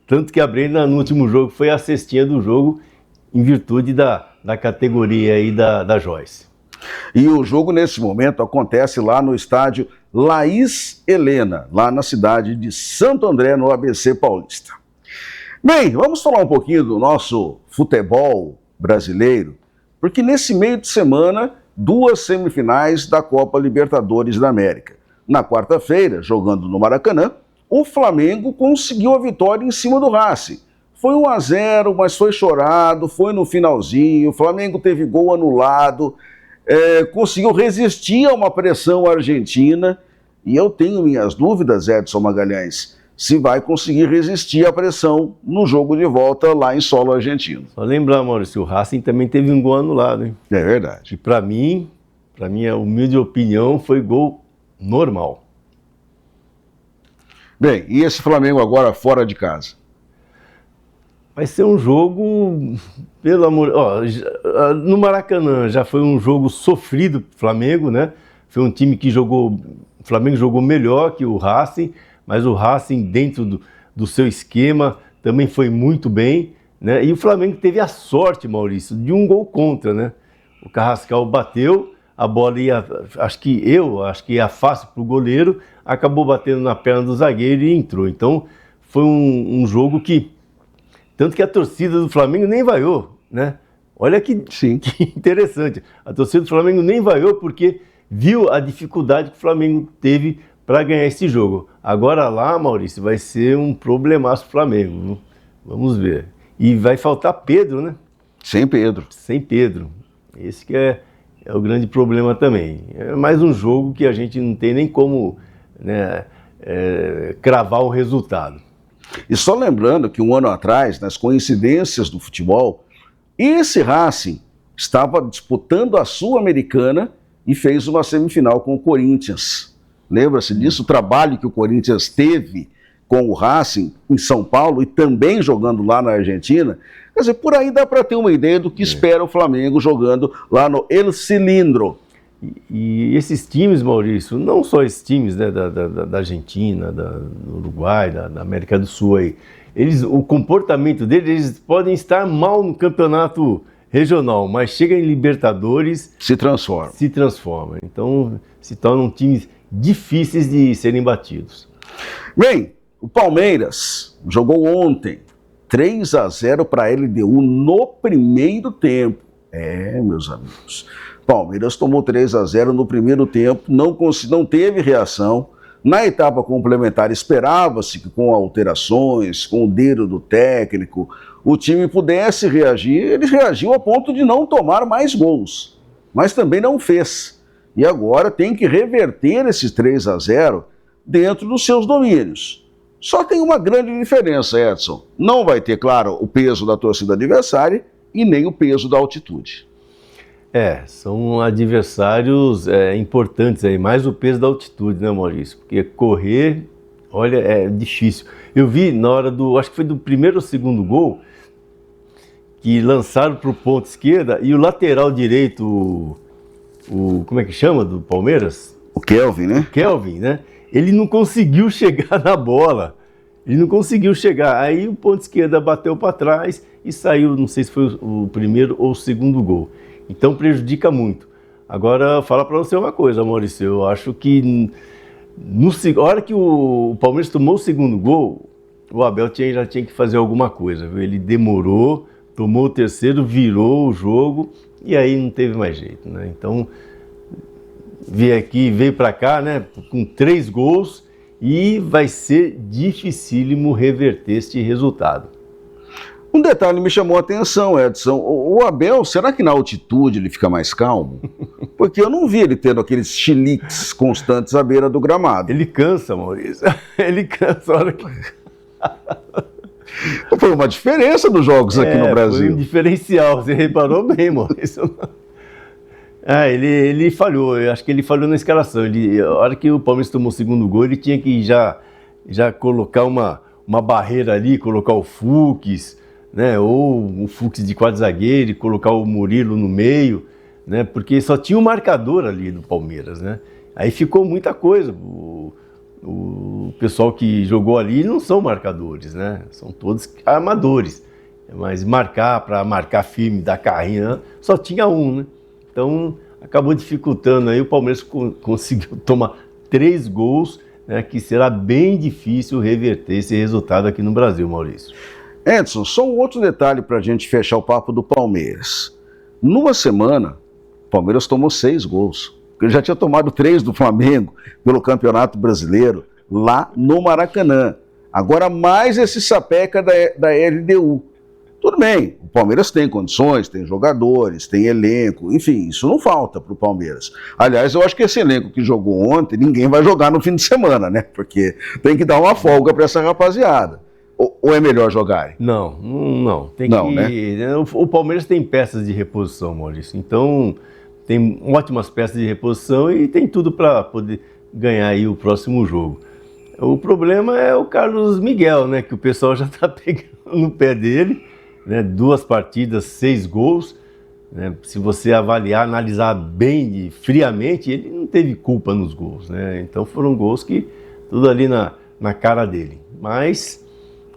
Tanto que a Brenda no último jogo foi a cestinha do jogo em virtude da categoria aí da Joyce. E o jogo nesse momento acontece lá no estádio Laís Helena, lá na cidade de Santo André, no ABC Paulista. Bem, vamos falar um pouquinho do nosso futebol brasileiro, porque nesse meio de semana, 2 semifinais da Copa Libertadores da América. Na quarta-feira, jogando no Maracanã, o Flamengo conseguiu a vitória em cima do Racing. Foi 1-0, mas foi chorado, foi no finalzinho, o Flamengo teve gol anulado, conseguiu resistir a uma pressão argentina, e eu tenho minhas dúvidas, Edson Magalhães, se vai conseguir resistir à pressão no jogo de volta lá em solo argentino. Só lembrar, Maurício, o Racing também teve um gol anulado, hein? É verdade. E para minha humilde opinião, foi gol normal. Bem, e esse Flamengo agora fora de casa? Vai ser um jogo, pelo amor... no Maracanã já foi um jogo sofrido pro Flamengo, né? Foi um time que jogou... O Flamengo jogou melhor que o Racing, mas o Racing, dentro do seu esquema, também foi muito bem, né? E o Flamengo teve a sorte, Maurício, de um gol contra, né? O Carrascal bateu, a bola ia, acho que ia fácil para o goleiro, acabou batendo na perna do zagueiro e entrou. Então, foi um jogo que, tanto que a torcida do Flamengo nem vaiou, né? Olha que interessante, a torcida do Flamengo nem vaiou porque viu a dificuldade que o Flamengo teve para ganhar esse jogo. Agora lá, Maurício, vai ser um problemaço pro Flamengo, viu? Vamos ver. E vai faltar Pedro, né? Sem Pedro. Sem Pedro. Esse que é o grande problema também. É mais um jogo que a gente não tem nem como, né, cravar o resultado. E só lembrando que 1 ano atrás, nas coincidências do futebol, esse Racing estava disputando a Sul-Americana e fez uma semifinal com o Corinthians. Lembra-se disso? O trabalho que o Corinthians teve com o Racing em São Paulo e também jogando lá na Argentina. Quer dizer, por aí dá para ter uma ideia do que espera o Flamengo jogando lá no El Cilindro. E esses times, Maurício, não só esses times, né, da Argentina, do Uruguai, da América do Sul aí, o comportamento deles, eles podem estar mal no campeonato regional, mas chega em Libertadores... Se transforma. Então, se tornam times difíceis de serem batidos. Bem, o Palmeiras jogou ontem 3-0 para a LDU no primeiro tempo. Meus amigos, Palmeiras tomou 3-0 no primeiro tempo, não teve reação. Na etapa complementar esperava-se que com alterações, com o dedo do técnico, o time pudesse reagir. Ele reagiu a ponto de não tomar mais gols, mas também não fez. E agora tem que reverter esses 3-0 dentro dos seus domínios. Só tem uma grande diferença, Edson. Não vai ter, claro, o peso da torcida adversária e nem o peso da altitude. São adversários importantes aí, mais o peso da altitude, né, Maurício? Porque correr, olha, é difícil. Eu vi na hora acho que foi do primeiro ou segundo gol, que lançaram para o ponto esquerda e o lateral direito, como é que chama, do Palmeiras? O Kelvin, né? O Kelvin, né? Ele não conseguiu chegar na bola. Ele não conseguiu chegar. Aí o ponto esquerda bateu para trás e saiu, não sei se foi o primeiro ou o segundo gol. Então prejudica muito. Agora, falar para você uma coisa, Maurício. Eu acho que na hora que o Palmeiras tomou o segundo gol, o Abel já tinha que fazer alguma coisa, viu? Ele demorou, tomou o terceiro, virou o jogo e aí não teve mais jeito, né? Então, veio para cá, né, com 3 gols e vai ser dificílimo reverter este resultado. Um detalhe me chamou a atenção, Edson. O Abel, será que na altitude ele fica mais calmo? Porque eu não vi ele tendo aqueles chiliques constantes à beira do gramado. Ele cansa, Maurício. Ele cansa a hora que... Foi uma diferença dos jogos aqui no Brasil. Foi um diferencial, você reparou bem, Maurício. Ele falhou, eu acho que ele falhou na escalação. A hora que o Palmeiras tomou o segundo gol, ele tinha que já colocar uma barreira ali, colocar o Fux, né, ou o Fux de 4 zagueiro, e colocar o Murilo no meio, né, porque só tinha um marcador ali do Palmeiras, né. Aí ficou muita coisa. O pessoal que jogou ali não são marcadores, né, são todos armadores. Mas para marcar firme, dar carrinho, só tinha um, né. Então, acabou dificultando aí, o Palmeiras conseguiu tomar 3 gols, né, que será bem difícil reverter esse resultado aqui no Brasil, Maurício. Edson, só um outro detalhe para a gente fechar o papo do Palmeiras. Numa semana, o Palmeiras tomou 6 gols. Ele já tinha tomado 3 do Flamengo pelo Campeonato Brasileiro, lá no Maracanã. Agora mais esse sapeca da LDU. Tudo bem, o Palmeiras tem condições, tem jogadores, tem elenco, enfim, isso não falta para o Palmeiras. Aliás, eu acho que esse elenco que jogou ontem, ninguém vai jogar no fim de semana, né? Porque tem que dar uma folga para essa rapaziada. Ou é melhor jogar? Não. Tem não, que... né? O Palmeiras tem peças de reposição, Maurício. Então, tem ótimas peças de reposição e tem tudo para poder ganhar aí o próximo jogo. O problema é o Carlos Miguel, né? Que o pessoal já está pegando no pé dele. Né, 2 partidas, 6 gols, né, se você avaliar, analisar bem, friamente, ele não teve culpa nos gols, né, então foram gols que, tudo ali na cara dele, mas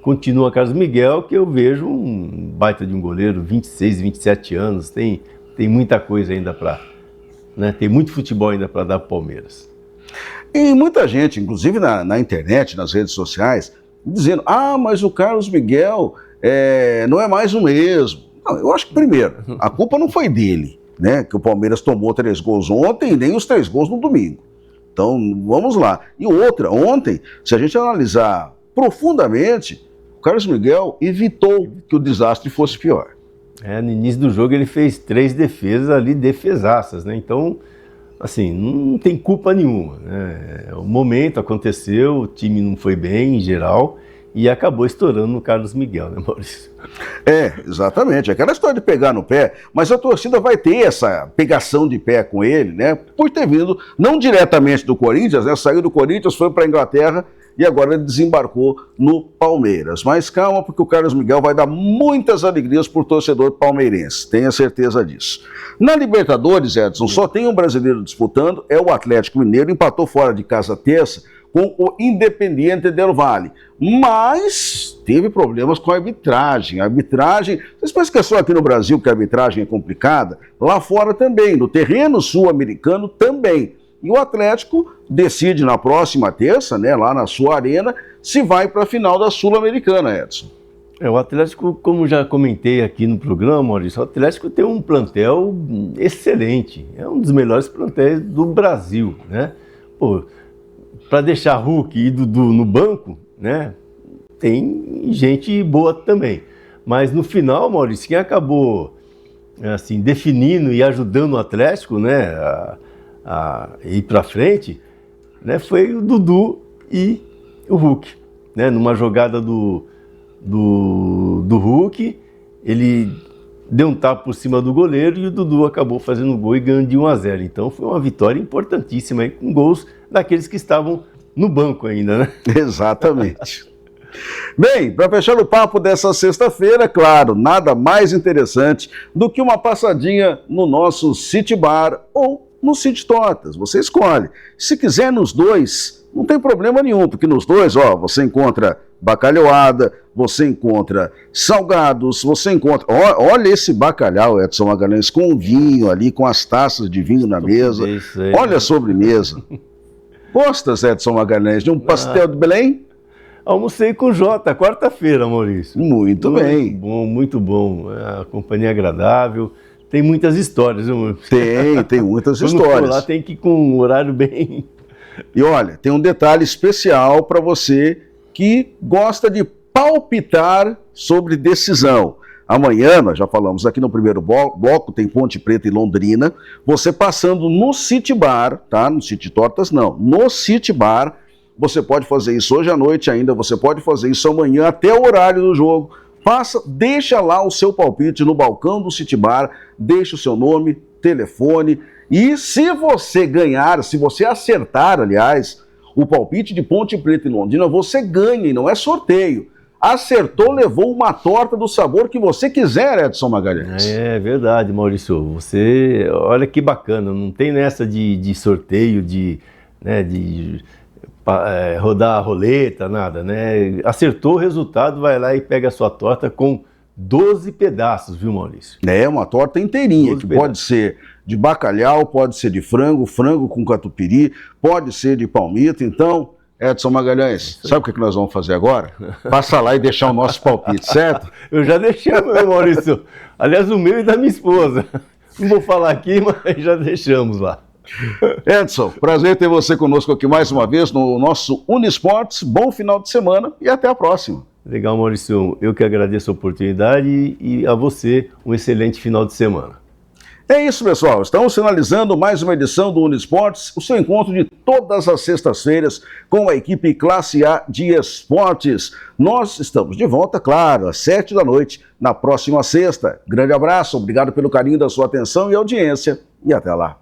continua Carlos Miguel, que eu vejo um baita de um goleiro, 26, 27 anos, tem muita coisa ainda para, né, tem muito futebol ainda para dar para o Palmeiras. E muita gente, inclusive na internet, nas redes sociais, dizendo, mas o Carlos Miguel... não é mais o mesmo. Não, eu acho que, primeiro, a culpa não foi dele, né? Que o Palmeiras tomou 3 gols ontem e nem os 3 gols no domingo. Então, vamos lá. E outra, ontem, se a gente analisar profundamente, o Carlos Miguel evitou que o desastre fosse pior. No início do jogo ele fez 3 defesas ali, defesaças, né? Então, assim, não tem culpa nenhuma, né? O momento aconteceu, o time não foi bem em geral, e acabou estourando no Carlos Miguel, né, Maurício? Exatamente. Aquela história de pegar no pé, mas a torcida vai ter essa pegação de pé com ele, né? Por ter vindo, não diretamente do Corinthians, né? Saiu do Corinthians, foi para a Inglaterra e agora ele desembarcou no Palmeiras. Mas calma, porque o Carlos Miguel vai dar muitas alegrias por torcedor palmeirense, tenha certeza disso. Na Libertadores, Edson, só tem um brasileiro disputando, é o Atlético Mineiro, empatou fora de casa terça com o Independiente del Valle, mas teve problemas com a arbitragem. Vocês pensam que é só aqui no Brasil que a arbitragem é complicada? Lá fora também, no terreno sul-americano também. E o Atlético decide na próxima terça, né, lá na sua arena, se vai para a final da Sul-Americana, Edson. O Atlético, como já comentei aqui no programa, Maurício, o Atlético tem um plantel excelente, é um dos melhores plantéis do Brasil, né? Para deixar Hulk e Dudu no banco, né, tem gente boa também. Mas no final, Maurício, quem acabou assim, definindo e ajudando o Atlético, né, a ir para frente, né, foi o Dudu e o Hulk. Né, numa jogada do Hulk, ele deu um tapa por cima do goleiro e o Dudu acabou fazendo o gol e ganhando de 1-0. Então foi uma vitória importantíssima, aí, com gols daqueles que estavam no banco ainda, né? Exatamente. Bem, para fechar o papo dessa sexta-feira, claro, nada mais interessante do que uma passadinha no nosso City Bar ou no City Tortas. Você escolhe. Se quiser nos dois, não tem problema nenhum, porque nos dois, você encontra bacalhoada, você encontra salgados, você encontra... Olha esse bacalhau, Edson Magalhães, com vinho ali, com as taças de vinho na mesa. Olha a sobremesa. Gostas, Edson Magalhães, de um pastel de Belém? Almocei com o Jota, quarta-feira, Maurício. Muito bem. Bom, muito bom. A companhia agradável. Tem muitas histórias, viu? Tem muitas histórias. Quando for lá tem que ir com um horário bem... E olha, tem um detalhe especial para você que gosta de palpitar sobre decisão. Amanhã, nós já falamos aqui no primeiro bloco, tem Ponte Preta e Londrina. Você passando no City Bar, tá? No City Tortas não, no City Bar, você pode fazer isso hoje à noite ainda, você pode fazer isso amanhã até o horário do jogo. Deixa lá o seu palpite no balcão do City Bar, deixa o seu nome, telefone, e se você ganhar, se você acertar, aliás, o palpite de Ponte Preta e Londrina, você ganha e não é sorteio. Acertou, levou uma torta do sabor que você quiser, Edson Magalhães. É verdade, Maurício. Você, olha que bacana, não tem nessa de sorteio, de rodar a roleta, nada, né? Acertou o resultado, vai lá e pega a sua torta com 12 pedaços, viu, Maurício? É, uma torta inteirinha, que pode ser de bacalhau, pode ser de frango com catupiry, pode ser de palmito. Então, Edson Magalhães, sabe o que nós vamos fazer agora? Passa lá e deixar o nosso palpite, certo? Eu já deixei o meu, Maurício. Aliás, o meu e da minha esposa. Não vou falar aqui, mas já deixamos lá. Edson, prazer ter você conosco aqui mais uma vez no nosso Uniesportes. Bom final de semana e até a próxima. Legal, Maurício. Eu que agradeço a oportunidade e a você um excelente final de semana. É isso, pessoal. Estamos finalizando mais uma edição do Uniesportes, o seu encontro de todas as sextas-feiras com a equipe Classe A de Esportes. Nós estamos de volta, claro, às 7 da noite, na próxima sexta. Grande abraço, obrigado pelo carinho da sua atenção e audiência e até lá.